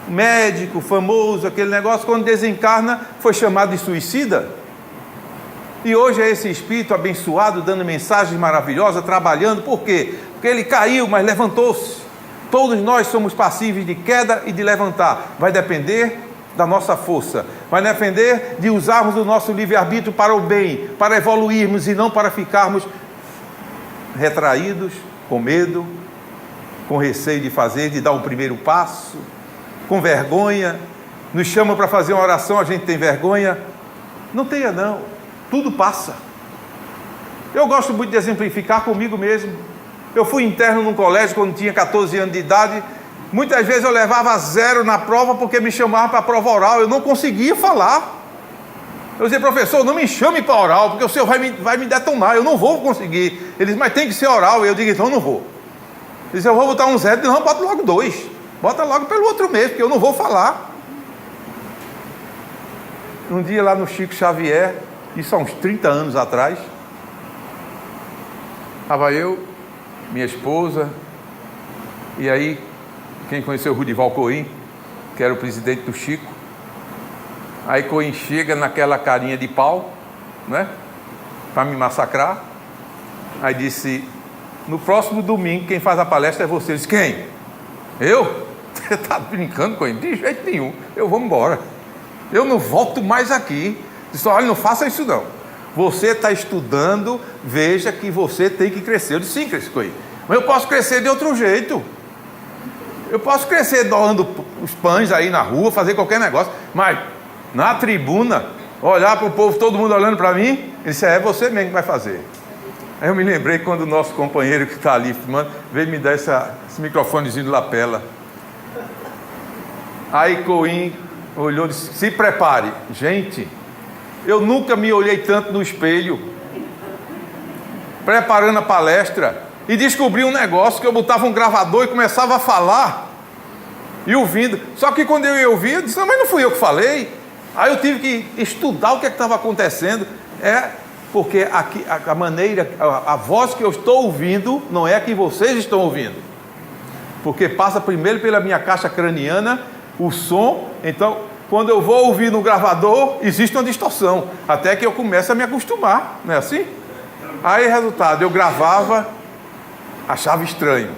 Médico, famoso, aquele negócio, quando desencarna, foi chamado de suicida. E hoje é esse espírito abençoado, dando mensagens maravilhosas, trabalhando. Por quê? Porque ele caiu, mas levantou-se. Todos nós somos passíveis de queda e de levantar. Vai depender da nossa força. Vai depender de usarmos o nosso livre-arbítrio para o bem, para evoluirmos e não para ficarmos retraídos, com medo, com receio de fazer, de dar o primeiro passo, com vergonha. Nos chamam para fazer uma oração, a gente tem vergonha. Não tenha não, tudo passa. Eu gosto muito de exemplificar comigo mesmo. Eu fui interno num colégio quando tinha 14 anos de idade. Muitas vezes eu levava 0 na prova porque me chamavam para a prova oral. Eu não conseguia falar. Eu dizia, professor, não me chame para oral, porque o senhor vai me detonar, eu não vou conseguir. Ele disse, mas tem que ser oral. Eu digo, então não vou. Ele disse, eu vou botar um 0. Não, bota logo 2. Bota logo pelo outro mês, porque eu não vou falar. Um dia lá no Chico Xavier, isso há uns 30 anos atrás, estava eu, minha esposa, e aí, quem conheceu o Rudival Coim, que era o presidente do Chico, aí Coim chega naquela carinha de pau, né, para me massacrar, aí disse, no próximo domingo, quem faz a palestra é você. Eu disse, quem? Eu? Você está brincando, Coim? De jeito nenhum, eu vou embora, eu não volto mais aqui. Disse, olha, não faça isso não, você está estudando, veja que você tem que crescer. Eu disse, sim, Coim, mas eu posso crescer de outro jeito. Eu posso crescer doando os pães aí na rua, fazer qualquer negócio, mas na tribuna, olhar para o povo, todo mundo olhando para mim, ele disse, é você mesmo que vai fazer. Aí eu me lembrei quando o nosso companheiro que está ali filmando, veio me dar esse microfonezinho de lapela. Aí Coim olhou e disse, se prepare. Gente, eu nunca me olhei tanto no espelho, preparando a palestra, e descobri um negócio que eu botava um gravador e começava a falar, e ouvindo, só que quando eu ia ouvir, eu disse, não, mas não fui eu que falei. Aí eu tive que estudar o que estava acontecendo, porque aqui, a maneira, a voz que eu estou ouvindo, não é a que vocês estão ouvindo, porque passa primeiro pela minha caixa craniana, o som, então, quando eu vou ouvir no gravador, existe uma distorção, até que eu comece a me acostumar, não é assim? Aí, resultado, eu gravava, achava estranho,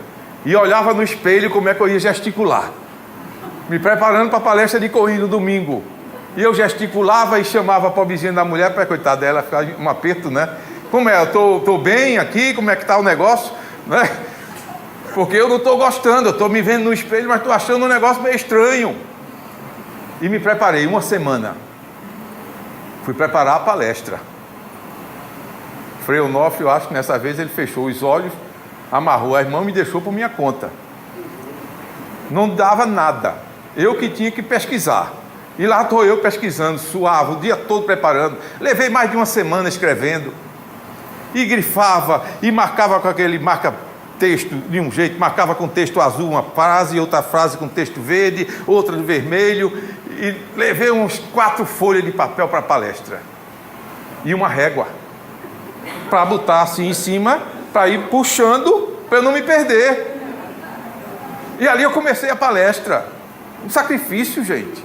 e olhava no espelho como é que eu ia gesticular, me preparando para a palestra de Coim no domingo, e eu gesticulava e chamava a pobrezinha da mulher, para coitada dela, ficar um aperto, né? Como é, eu estou bem aqui, como é que está o negócio, né? Porque eu não estou gostando, eu estou me vendo no espelho, mas estou achando um negócio meio estranho. E me preparei uma semana, fui preparar a palestra. Frei Onofre, eu acho que nessa vez ele fechou os olhos, amarrou a irmã e me deixou por minha conta. Não dava nada, eu que tinha que pesquisar. E lá estou eu pesquisando, suave, o dia todo preparando. Levei mais de uma semana escrevendo. E grifava, e marcava com aquele marca-texto de um jeito, marcava com texto azul uma frase, outra frase com texto verde, outra de vermelho. E levei uns 4 folhas de papel para a palestra. E uma régua, para botar assim em cima, para ir puxando, para eu não me perder. E ali eu comecei a palestra. Um sacrifício, gente.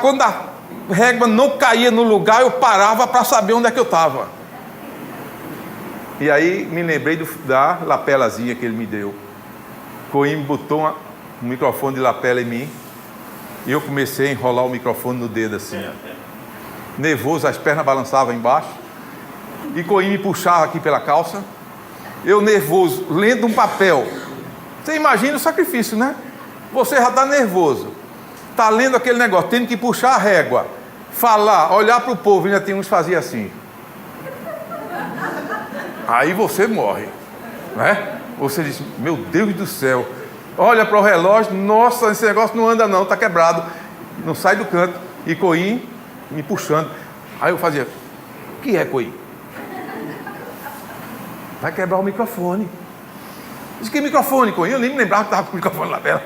Quando a régua não caía no lugar, eu parava para saber onde é que eu estava. E aí me lembrei da lapelazinha que ele me deu. Coim botou um microfone de lapela em mim, e eu comecei a enrolar o microfone no dedo assim. Nervoso, as pernas balançavam embaixo. e Coim me puxava aqui pela calça, eu nervoso, lendo um papel. Você imagina o sacrifício, né? Você já está nervoso, está lendo aquele negócio, tendo que puxar a régua, falar, olhar para o povo, ainda tem uns que faziam assim. Aí você morre, né? Você diz, meu Deus do céu, olha para o relógio, nossa, esse negócio não anda não, está quebrado, não sai do canto. E Coim me puxando. Aí eu fazia, o que é, Coim? Vai quebrar o microfone. Diz, que microfone, Coim? Eu nem me lembrava que estava com o microfone lá dela.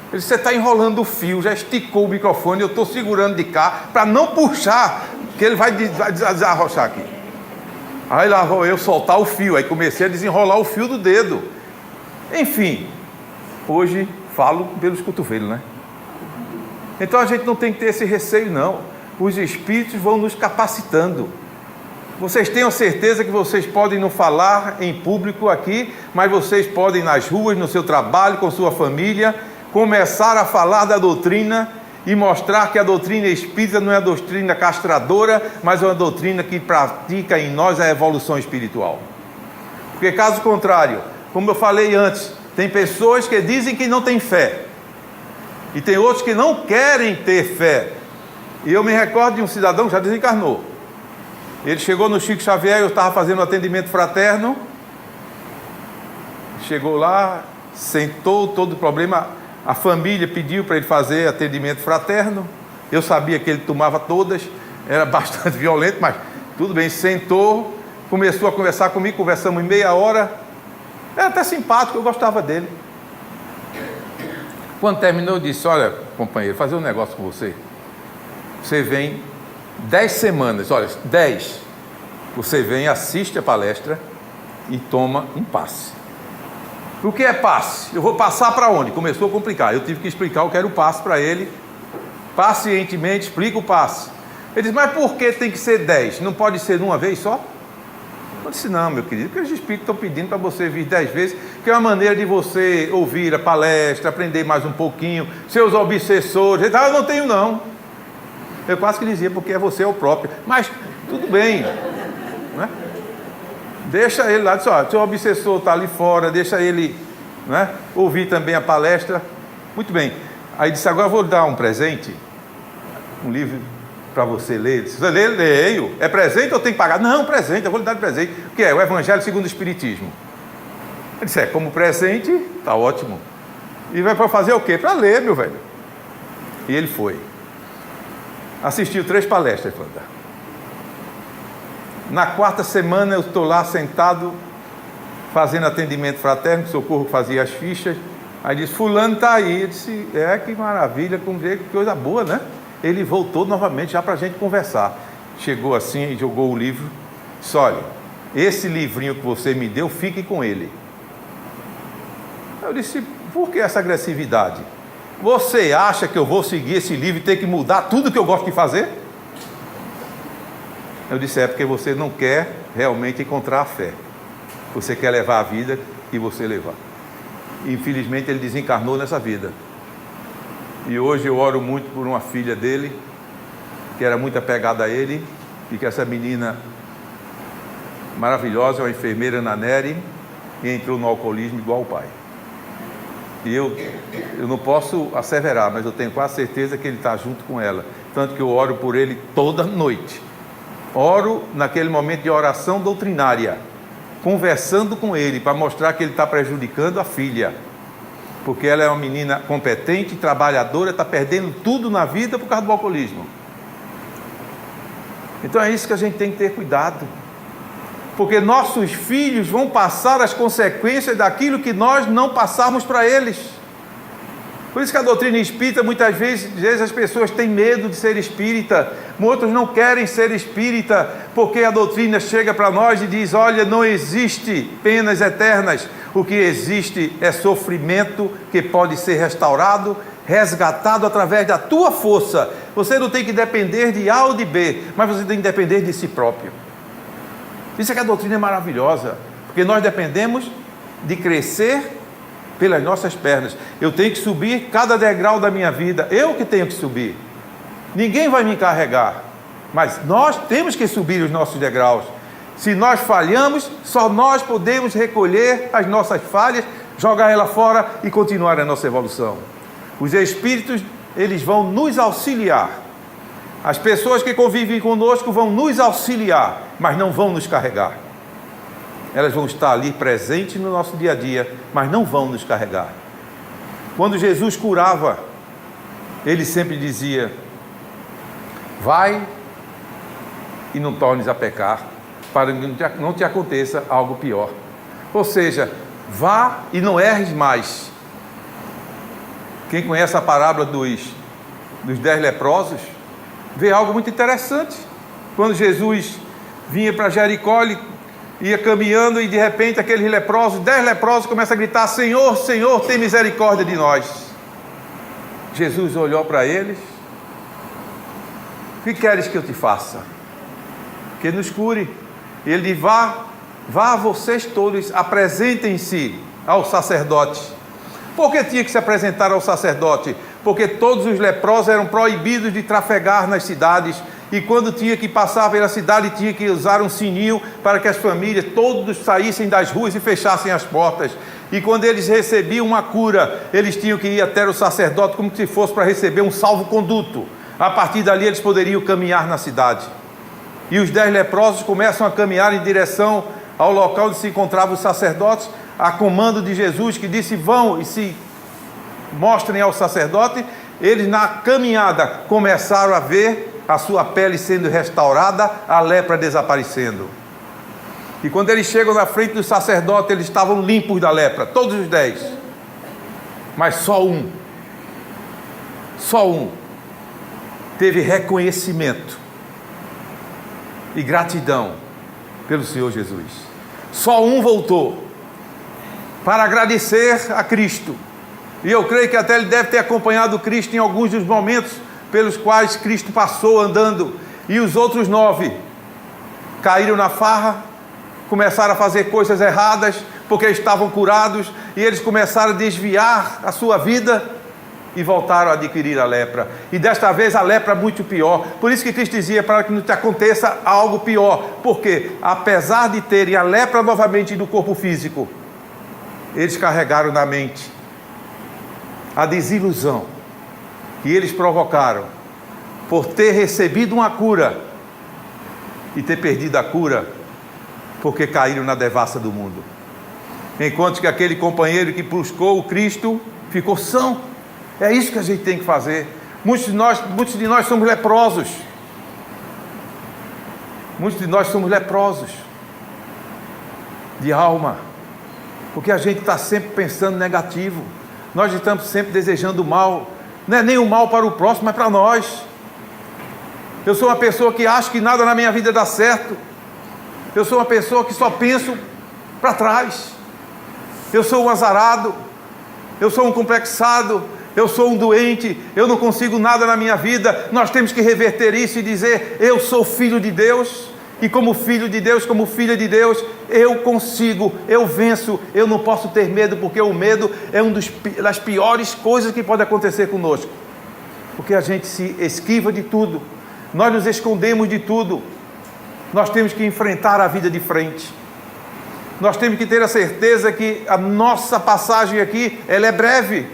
Ele disse, você está enrolando o fio, já esticou o microfone, eu estou segurando de cá, para não puxar, que ele vai desarrochar aqui. Aí lá vou eu soltar o fio, aí comecei a desenrolar o fio do dedo. Enfim, hoje falo pelos cotovelos, né? Então a gente não tem que ter esse receio, não. Os Espíritos vão nos capacitando. Vocês tenham certeza que vocês podem não falar em público aqui, mas vocês podem nas ruas, no seu trabalho, com sua família, começar a falar da doutrina e mostrar que a doutrina espírita não é a doutrina castradora, mas é uma doutrina que pratica em nós a evolução espiritual. Porque caso contrário, como eu falei antes, tem pessoas que dizem que não têm fé, e tem outros que não querem ter fé. E eu me recordo de um cidadão que já desencarnou. Ele chegou no Chico Xavier, eu estava fazendo um atendimento fraterno. Chegou lá, sentou, todo o problema. A família pediu para ele fazer atendimento fraterno. Eu sabia que ele tomava todas, era bastante violento, mas tudo bem, sentou, começou a conversar comigo, conversamos em meia hora. Era até simpático, eu gostava dele. Quando terminou, eu disse, olha, companheiro, fazer um negócio com você. Você vem 10 semanas, olha, 10. Você vem, assiste a palestra e toma um passe. O que é passe? Eu vou passar para onde? Começou a complicar. Eu tive que explicar o que era o passe para ele. Pacientemente, explica o passe. Ele disse, mas por que tem que ser 10? Não pode ser de uma vez só? Eu disse, não, meu querido, porque os Espíritos estão pedindo para você vir 10 vezes, que é uma maneira de você ouvir a palestra, aprender mais um pouquinho, seus obsessores. Ele disse, eu não tenho não. Eu quase que dizia, porque você é o próprio. Mas, tudo bem, né? Deixa ele lá, disse, ó, seu obsessor está ali fora, deixa ele, né, ouvir também a palestra. Muito bem. Aí disse, agora eu vou dar um presente, um livro para você ler. Disse, você lê, leio. É presente ou tem que pagar? Não, presente, eu vou lhe dar de presente. O que é? O Evangelho segundo o Espiritismo. Ele disse, como presente, está ótimo. E vai para fazer o quê? Para ler, meu velho. E ele foi. Assistiu 3 palestras, Wanda. Na 4ª semana eu estou lá sentado, fazendo atendimento fraterno, que Socorro fazia as fichas. Aí disse, fulano está aí. Eu disse, que maravilha, que coisa boa, né? Ele voltou novamente já para a gente conversar. Chegou assim e jogou o livro. Disse, olha, esse livrinho que você me deu, fique com ele. Eu disse, por que essa agressividade? Você acha que eu vou seguir esse livro e ter que mudar tudo que eu gosto de fazer? Eu disse, porque você não quer realmente encontrar a fé. Você quer levar a vida que você levar. Infelizmente ele desencarnou nessa vida. E hoje eu oro muito por uma filha dele, que era muito apegada a ele, e que essa menina maravilhosa, uma enfermeira na Neri, e entrou no alcoolismo igual o pai. E eu não posso asseverar, mas eu tenho quase certeza que ele está junto com ela. Tanto que eu oro por ele toda noite. Oro naquele momento de oração doutrinária, conversando com ele, para mostrar que ele está prejudicando a filha. Porque ela é uma menina competente, trabalhadora, está perdendo tudo na vida por causa do alcoolismo. Então é isso que a gente tem que ter cuidado. Porque nossos filhos vão passar as consequências daquilo que nós não passarmos para eles. Por isso que a doutrina espírita, muitas vezes as pessoas têm medo de ser espírita, outros não querem ser espírita, porque a doutrina chega para nós e diz, olha, não existe penas eternas, o que existe é sofrimento que pode ser restaurado, resgatado através da tua força. Você não tem que depender de A ou de B, mas você tem que depender de si próprio. Isso é que a doutrina é maravilhosa, porque nós dependemos de crescer pelas nossas pernas. Eu tenho que subir cada degrau da minha vida, eu que tenho que subir. Ninguém vai me carregar, mas nós temos que subir os nossos degraus. Se nós falhamos, só nós podemos recolher as nossas falhas, jogar ela fora e continuar a nossa evolução. Os Espíritos, eles vão nos auxiliar. As pessoas que convivem conosco vão nos auxiliar, mas não vão nos carregar. Elas vão estar ali presentes no nosso dia a dia, mas não vão nos carregar. Quando Jesus curava, ele sempre dizia: vai e não tornes a pecar, para que não te aconteça algo pior. Ou seja, vá e não erres mais. Quem conhece a parábola dos 10 leprosos, vê algo muito interessante. Quando Jesus vinha para Jericó, ele ia caminhando e de repente aqueles leprosos, 10 leprosos, começam a gritar: Senhor, Senhor, tem misericórdia de nós. Jesus olhou para eles: o que queres que eu te faça? Que nos cure. Ele diz: vá vocês todos, apresentem-se ao sacerdote. Por que tinha que se apresentar ao sacerdote? Porque todos os leprosos eram proibidos de trafegar nas cidades, e quando tinha que passar pela cidade, tinha que usar um sininho para que as famílias todos saíssem das ruas e fechassem as portas. E quando eles recebiam uma cura, eles tinham que ir até o sacerdote como se fosse para receber um salvo-conduto. A partir dali eles poderiam caminhar na cidade. E os 10 leprosos começam a caminhar em direção ao local onde se encontravam os sacerdotes, a comando de Jesus, que disse: vão e se mostrem ao sacerdote. Eles na caminhada começaram a ver a sua pele sendo restaurada, a lepra desaparecendo. E quando eles chegam na frente do sacerdote, eles estavam limpos da lepra, todos os 10. Mas só um teve reconhecimento e gratidão pelo Senhor Jesus. Só um voltou para agradecer a Cristo. E eu creio que até ele deve ter acompanhado Cristo em alguns dos momentos pelos quais Cristo passou andando. E os outros 9 caíram na farra, começaram a fazer coisas erradas, porque estavam curados, e eles começaram a desviar a sua vida e voltaram a adquirir a lepra. E desta vez a lepra muito pior. Por isso que Cristo dizia: para que não te aconteça algo pior. Porque apesar de terem a lepra novamente do corpo físico, eles carregaram na mente a desilusão que eles provocaram por ter recebido uma cura e ter perdido a cura, porque caíram na devassa do mundo. Enquanto que aquele companheiro que buscou o Cristo ficou são. É isso que a gente tem que fazer. Muitos de nós somos leprosos. Muitos de nós somos leprosos de alma, porque a gente está sempre pensando negativo. Nós estamos sempre desejando o mal. Não é nem o mal para o próximo, mas para nós. Eu sou uma pessoa que acha que nada na minha vida dá certo. Eu sou uma pessoa que só penso para trás. Eu sou um azarado. Eu sou um complexado. Eu sou um doente. Eu não consigo nada na minha vida. Nós temos que reverter isso e dizer: eu sou filho de Deus. E como filho de Deus, como filha de Deus, eu consigo, eu venço. Eu não posso ter medo, porque o medo é uma das piores coisas que pode acontecer conosco. Porque a gente se esquiva de tudo. Nós nos escondemos de tudo. Nós temos que enfrentar a vida de frente. Nós temos que ter a certeza que a nossa passagem aqui, ela é breve.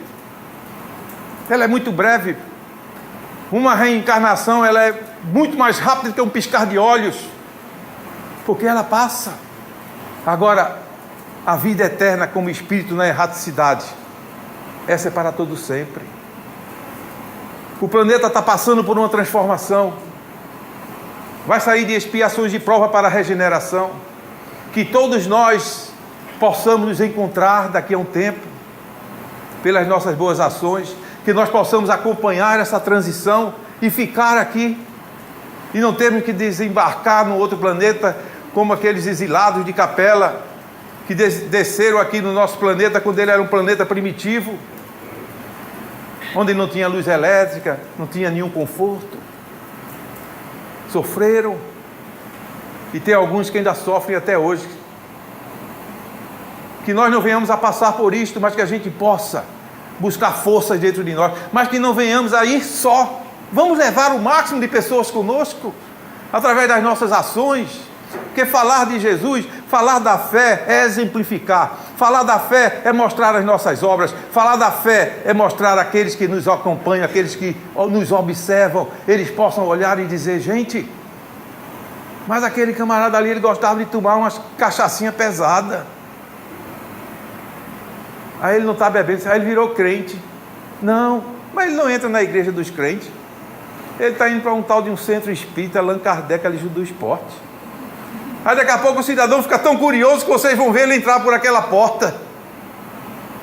Ela é muito breve. Uma reencarnação, ela é muito mais rápida que um piscar de olhos, porque ela passa. Agora, a vida eterna como espírito na erraticidade, essa é para todo sempre. O planeta está passando por uma transformação. Vai sair de expiações de prova para a regeneração. Que todos nós possamos nos encontrar daqui a um tempo, pelas nossas boas ações, que nós possamos acompanhar essa transição e ficar aqui, e não termos que desembarcar no outro planeta, como aqueles exilados de Capela, que desceram aqui no nosso planeta, quando ele era um planeta primitivo, onde não tinha luz elétrica, não tinha nenhum conforto. Sofreram, e tem alguns que ainda sofrem até hoje. Que nós não venhamos a passar por isto, mas que a gente possa buscar forças dentro de nós, mas que não venhamos a ir só. Vamos levar o máximo de pessoas conosco, através das nossas ações, Porque falar de Jesus, falar da fé é exemplificar. Falar da fé é mostrar as nossas obras. Falar da fé é mostrar aqueles que nos acompanham, aqueles que nos observam, eles possam olhar e dizer: gente, mas aquele camarada ali, ele gostava de tomar umas cachaçinhas pesadas. Aí ele não está bebendo, aí ele virou crente. Não, mas ele não entra na igreja dos crentes. Ele está indo para um tal de um centro espírita, Allan Kardec, ali do esporte. Aí daqui a pouco o cidadão fica tão curioso que vocês vão ver ele entrar por aquela porta.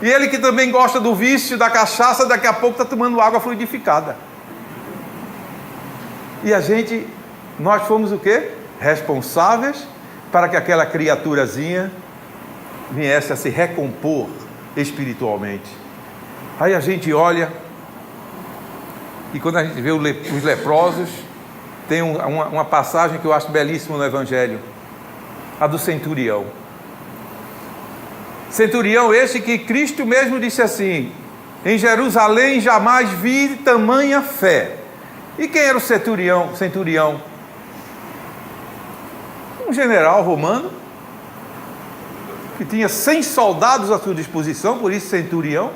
E ele que também gosta do vício, da cachaça, daqui a pouco está tomando água fluidificada. E nós fomos o quê? Responsáveis para que aquela criaturazinha viesse a se recompor espiritualmente. Aí a gente olha, e quando a gente vê os leprosos, tem uma passagem que eu acho belíssima no Evangelho, a do centurião. Centurião este que Cristo mesmo disse assim: em Jerusalém jamais vi tamanha fé. E quem era o centurião? Um general romano, que tinha 100 soldados à sua disposição, por isso centurião,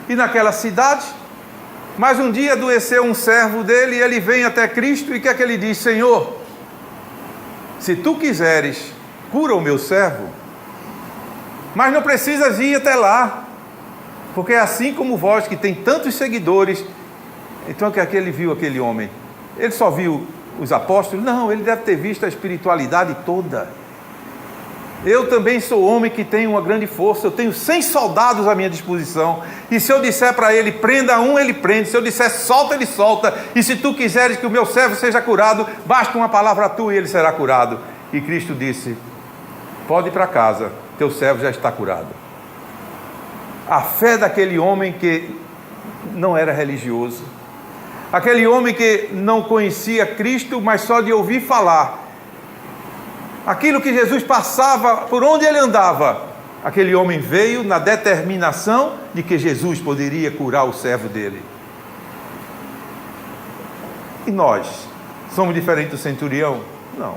e naquela cidade. Mas um dia adoeceu um servo dele, e ele vem até Cristo, e o que é que ele diz? Senhor, se tu quiseres, cura o meu servo, mas não precisas ir até lá, porque assim como vós que tem tantos seguidores. Então o que é que ele viu, aquele homem? Ele só viu os apóstolos? Não, ele deve ter visto a espiritualidade toda. Eu também sou homem que tenho uma grande força, eu tenho 100 soldados à minha disposição, e se eu disser para ele, prenda um, ele prende, se eu disser solta, ele solta, e se tu quiseres que o meu servo seja curado, basta uma palavra tua e ele será curado. E Cristo disse: pode ir para casa, teu servo já está curado. A fé daquele homem que não era religioso, aquele homem que não conhecia Cristo, mas só de ouvir falar, aquilo que Jesus passava, por onde ele andava, aquele homem veio na determinação de que Jesus poderia curar o servo dele. E nós somos diferentes do centurião? Não.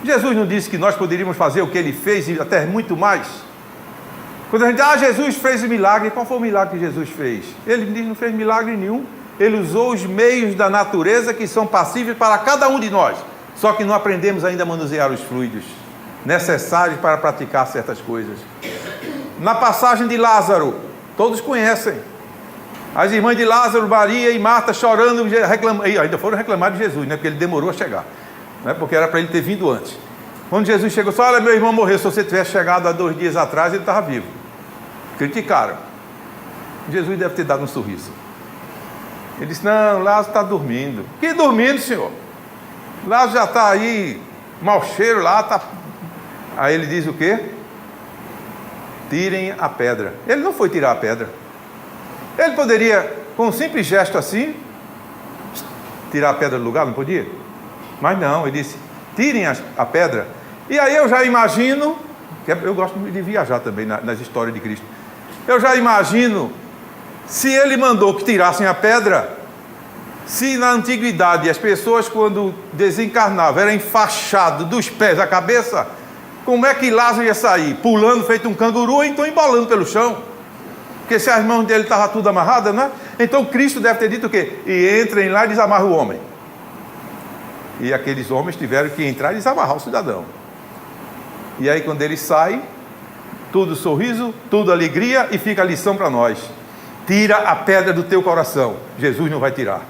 Jesus não disse que nós poderíamos fazer o que ele fez e até muito mais? Quando a gente diz: Jesus fez milagre, qual foi o milagre que Jesus fez? Ele diz: não fez milagre nenhum. Ele usou os meios da natureza que são passíveis para cada um de nós. Só que não aprendemos ainda a manusear os fluidos necessários para praticar certas coisas. Na passagem de Lázaro, todos conhecem. As irmãs de Lázaro, Maria e Marta, chorando, e ainda foram reclamar de Jesus, né? Porque ele demorou a chegar, né? Porque era para ele ter vindo antes. Quando Jesus chegou, só: olha, meu irmão morreu, se você tivesse chegado há 2 dias atrás, ele estava vivo. Criticaram. Jesus deve ter dado um sorriso. Ele disse: não, Lázaro está dormindo. Que dormindo, senhor? Lázaro já está aí, mau cheiro lá, tá. Aí ele diz o quê? Tirem a pedra. Ele não foi tirar a pedra. Ele poderia, com um simples gesto assim, tirar a pedra do lugar, não podia? Mas não, ele disse: tirem a pedra. E aí eu já imagino, eu gosto de viajar também nas histórias de Cristo. Eu já imagino, se ele mandou que tirassem a pedra, se na antiguidade as pessoas, quando desencarnavam, eram enfaixados dos pés à cabeça, como é que Lázaro ia sair? Pulando feito um canguru, ou então embolando pelo chão? Porque se as mãos dele estavam tudo amarradas, né? Então Cristo deve ter dito o quê? E entrem lá e desamarra o homem. E aqueles homens tiveram que entrar e desamarrar o cidadão. E aí quando ele sai, tudo sorriso, tudo alegria, e fica a lição para nós: tira a pedra do teu coração. Jesus não vai tirar.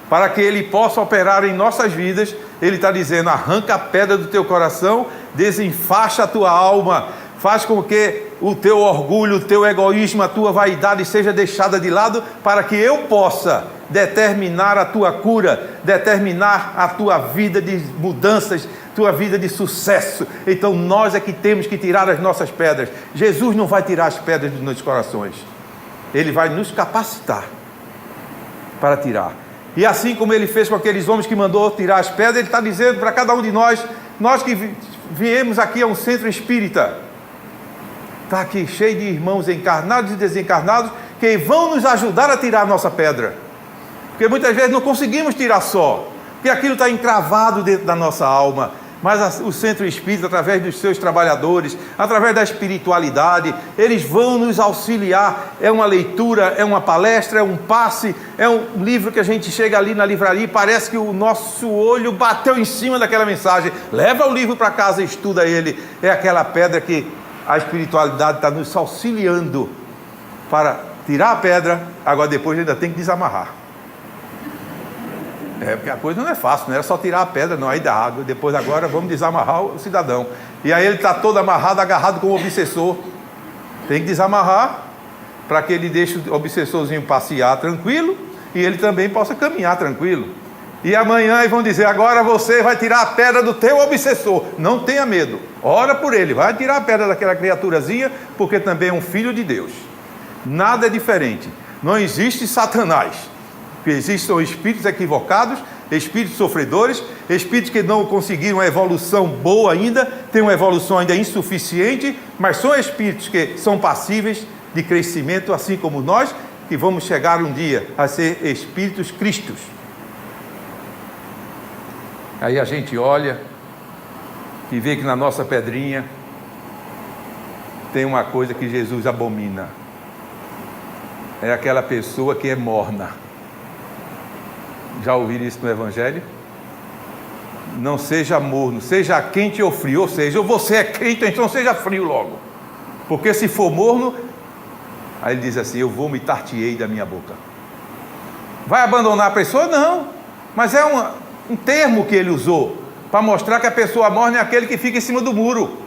Para que ele possa operar em nossas vidas, ele está dizendo: arranca a pedra do teu coração, desenfaixa a tua alma, faz com que o teu orgulho, o teu egoísmo, a tua vaidade seja deixada de lado, para que eu possa determinar a tua cura, determinar a tua vida de mudanças, tua vida de sucesso. Então nós é que temos que tirar as nossas pedras. Jesus não vai tirar as pedras dos nossos corações, ele vai nos capacitar para tirar. E assim como ele fez com aqueles homens que mandou tirar as pedras, ele está dizendo para cada um de nós, nós que viemos aqui a um centro espírita, está aqui cheio de irmãos encarnados e desencarnados, que vão nos ajudar a tirar a nossa pedra, porque muitas vezes não conseguimos tirar só, porque aquilo está encravado dentro da nossa alma, Mas o centro espírita, através dos seus trabalhadores, através da espiritualidade, eles vão nos auxiliar. É uma leitura, é uma palestra, é um passe, é um livro que a gente chega ali na livraria e parece que o nosso olho bateu em cima daquela mensagem. Leva o livro para casa e estuda ele. É aquela pedra que a espiritualidade está nos auxiliando para tirar a pedra. Agora depois ainda tem que desamarrar. Porque a coisa não é fácil, não era só tirar a pedra, não, aí da água. Depois agora vamos desamarrar o cidadão. E aí ele está todo amarrado, agarrado com o obsessor. Tem que desamarrar para que ele deixe o obsessorzinho passear tranquilo e ele também possa caminhar tranquilo. E amanhã vão dizer, agora você vai tirar a pedra do teu obsessor. Não tenha medo, ora por ele, vai tirar a pedra daquela criaturazinha, porque também é um filho de Deus. Nada é diferente, não existe Satanás. Existem espíritos equivocados, espíritos sofredores, espíritos que não conseguiram uma evolução boa ainda, têm uma evolução ainda insuficiente, mas são espíritos que são passíveis de crescimento, assim como nós, que vamos chegar um dia a ser espíritos cristos. Aí a gente olha e vê que na nossa pedrinha tem uma coisa que Jesus abomina. É aquela pessoa que é morna. Já ouviram isso no Evangelho? Não seja morno, seja quente ou frio. Ou seja, ou você é quente, então seja frio logo. Porque se for morno, aí ele diz assim, eu vomitar-te-ei da minha boca. Vai abandonar a pessoa? Não. Mas é um termo que ele usou para mostrar que a pessoa morna é aquele que fica em cima do muro.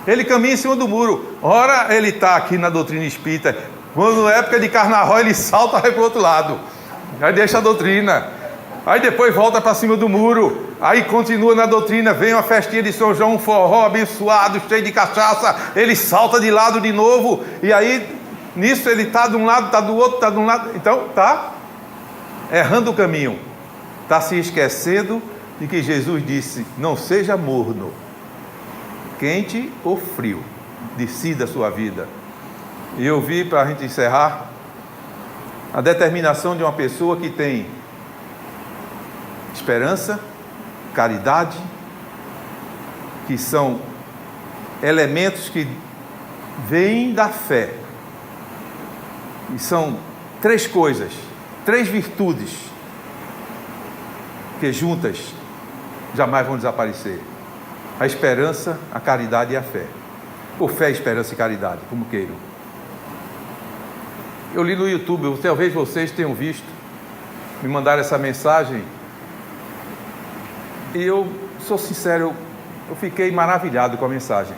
Ele caminha em cima do muro. Ora, ele está aqui na doutrina espírita. Quando é época de carnaval, ele salta para o outro lado. Aí deixa a doutrina, aí depois volta para cima do muro, aí continua na doutrina, vem uma festinha de São João, um forró abençoado, cheio de cachaça, ele salta de lado de novo, e aí nisso ele está de um lado, está do outro, está de um lado, então está errando o caminho, está se esquecendo de que Jesus disse, não seja morno, quente ou frio, decida a sua vida. E eu vi, para a gente encerrar, a determinação de uma pessoa que tem esperança, caridade, que são elementos que vêm da fé. E são três coisas, três virtudes, que juntas jamais vão desaparecer. A esperança, a caridade e a fé. Ou fé, esperança e caridade, como queiram. Eu li no YouTube, talvez vocês tenham visto, me mandaram essa mensagem, e eu sou sincero, eu fiquei maravilhado com a mensagem,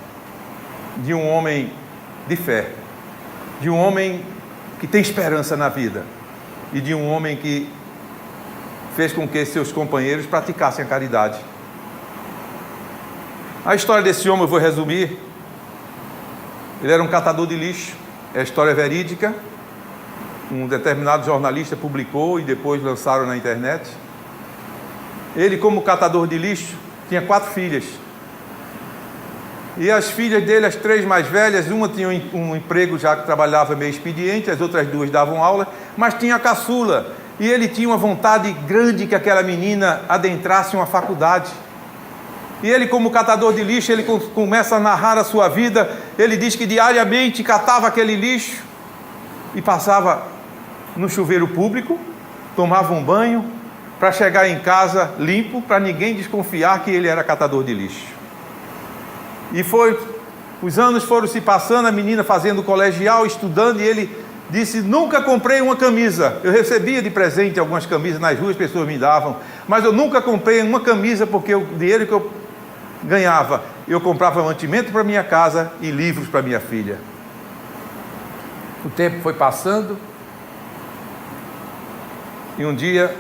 de um homem de fé, de um homem que tem esperança na vida, e de um homem que fez com que seus companheiros praticassem a caridade. A história desse homem eu vou resumir. Ele era um catador de lixo, é a história verídica. Um determinado jornalista publicou e depois lançaram na internet. Ele, como catador de lixo, tinha 4 filhas. E as filhas dele, as 3 mais velhas, uma tinha um emprego já que trabalhava meio expediente, as outras 2 davam aula, mas tinha a caçula. E ele tinha uma vontade grande que aquela menina adentrasse uma faculdade. E ele, como catador de lixo, ele começa a narrar a sua vida. Ele diz que diariamente catava aquele lixo e passava no chuveiro público, tomava um banho, para chegar em casa limpo, para ninguém desconfiar que ele era catador de lixo. E os anos foram se passando, a menina fazendo colegial, estudando, e ele disse, nunca comprei uma camisa. Eu recebia de presente algumas camisas nas ruas, as pessoas me davam, mas eu nunca comprei uma camisa, porque o dinheiro que eu ganhava, eu comprava mantimento para minha casa e livros para minha filha. O tempo foi passando, e um dia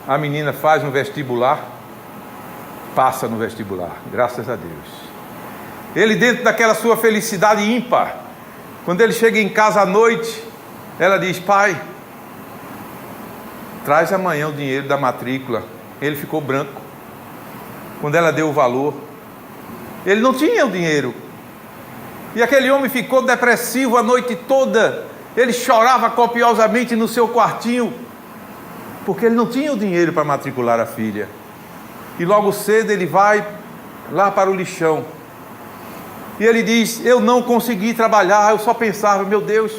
a menina faz um vestibular, passa no vestibular, graças a Deus. Ele, dentro daquela sua felicidade ímpar, quando ele chega em casa à noite, ela diz, pai, traz amanhã o dinheiro da matrícula. Ele ficou branco. Quando ela deu o valor, ele não tinha o dinheiro. E aquele homem ficou depressivo a noite toda. Ele chorava copiosamente no seu quartinho, porque ele não tinha o dinheiro para matricular a filha. E logo cedo ele vai lá para o lixão. E ele diz: eu não consegui trabalhar, eu só pensava, meu Deus,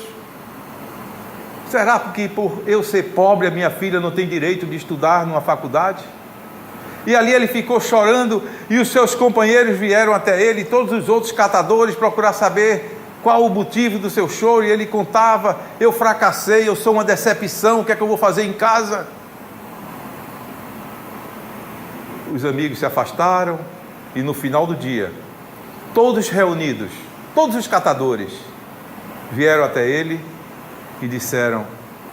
será que por eu ser pobre a minha filha não tem direito de estudar numa faculdade? E ali ele ficou chorando, e os seus companheiros vieram até ele, todos os outros catadores, procurar saber qual o motivo do seu choro, e ele contava: eu fracassei, eu sou uma decepção, o que é que eu vou fazer em casa? Os amigos se afastaram, e no final do dia, todos reunidos, todos os catadores, vieram até ele e disseram: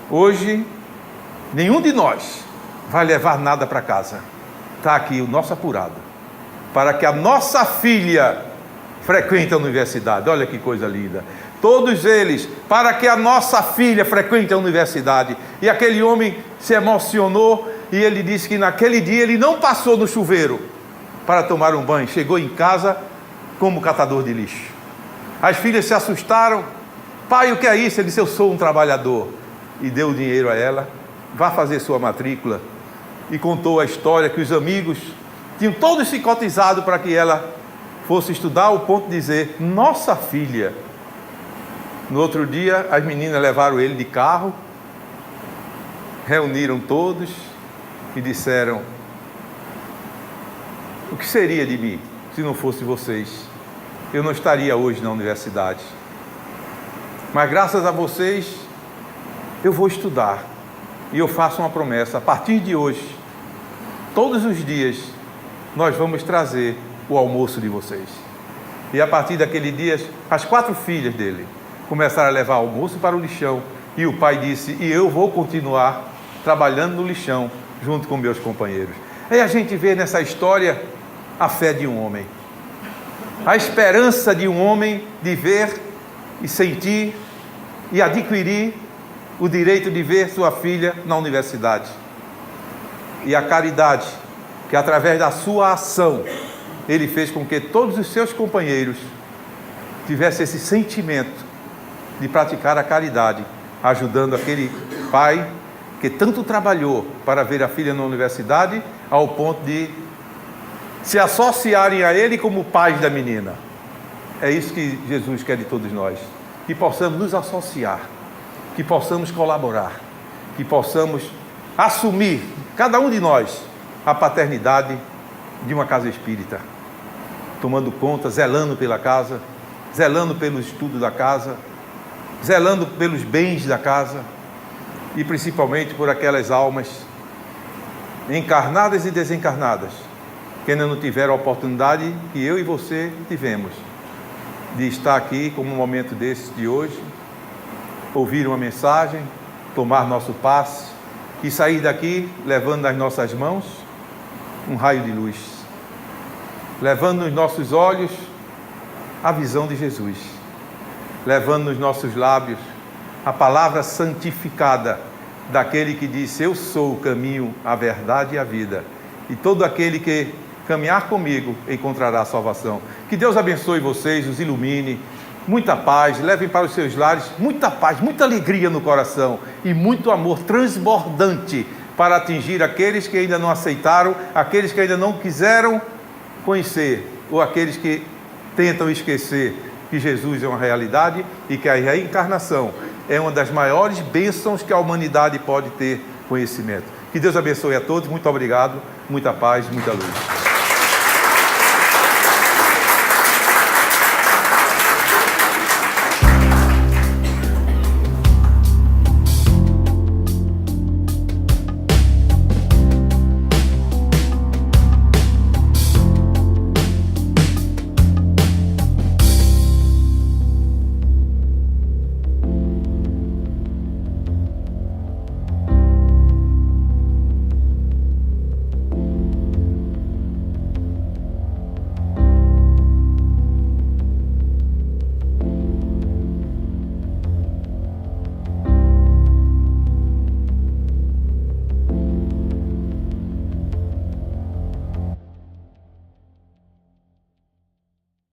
hoje, nenhum de nós vai levar nada para casa. Está aqui o nosso apurado, para que a nossa filha frequente a universidade. Olha que coisa linda. Todos eles, para que a nossa filha frequente a universidade. E aquele homem se emocionou, e ele disse que naquele dia ele não passou no chuveiro para tomar um banho, chegou em casa como catador de lixo. As filhas se assustaram: pai, o que é isso? Ele disse: eu sou um trabalhador. E deu o dinheiro a ela: vá fazer sua matrícula. E contou a história que os amigos tinham todos se cotizado para que ela fosse estudar, ao ponto de dizer: nossa filha. No outro dia, as meninas levaram ele de carro, reuniram todos e disseram: o que seria de mim se não fosse vocês? Eu não estaria hoje na universidade, mas graças a vocês eu vou estudar. E eu faço uma promessa: a partir de hoje, todos os dias, nós vamos trazer o almoço de vocês. E a partir daquele dia, as 4 filhas dele começaram a levar almoço para o lixão, e o pai disse: e eu vou continuar trabalhando no lixão junto com meus companheiros. Aí a gente vê nessa história a fé de um homem, a esperança de um homem de ver e sentir e adquirir o direito de ver sua filha na universidade. E a caridade, que através da sua ação, ele fez com que todos os seus companheiros tivessem esse sentimento de praticar a caridade, ajudando aquele pai que tanto trabalhou para ver a filha na universidade, ao ponto de se associarem a ele como pais da menina. É isso que Jesus quer de todos nós, que possamos nos associar, que possamos colaborar, que possamos assumir, cada um de nós, a paternidade de uma casa espírita, tomando conta, zelando pela casa, zelando pelo estudo da casa, zelando pelos bens da casa, e principalmente por aquelas almas encarnadas e desencarnadas, que ainda não tiveram a oportunidade que eu e você tivemos, de estar aqui como um momento desse de hoje, ouvir uma mensagem, tomar nosso passe e sair daqui levando nas nossas mãos um raio de luz, levando nos nossos olhos a visão de Jesus, levando nos nossos lábios a palavra santificada daquele que disse: eu sou o caminho, a verdade e a vida, e todo aquele que caminhar comigo encontrará a salvação. Que Deus abençoe vocês, os ilumine, muita paz, levem para os seus lares muita paz, muita alegria no coração e muito amor transbordante para atingir aqueles que ainda não aceitaram, aqueles que ainda não quiseram conhecer, ou aqueles que tentam esquecer que Jesus é uma realidade e que a reencarnação é uma das maiores bênçãos que a humanidade pode ter conhecimento. Que Deus abençoe a todos, muito obrigado, muita paz, muita luz.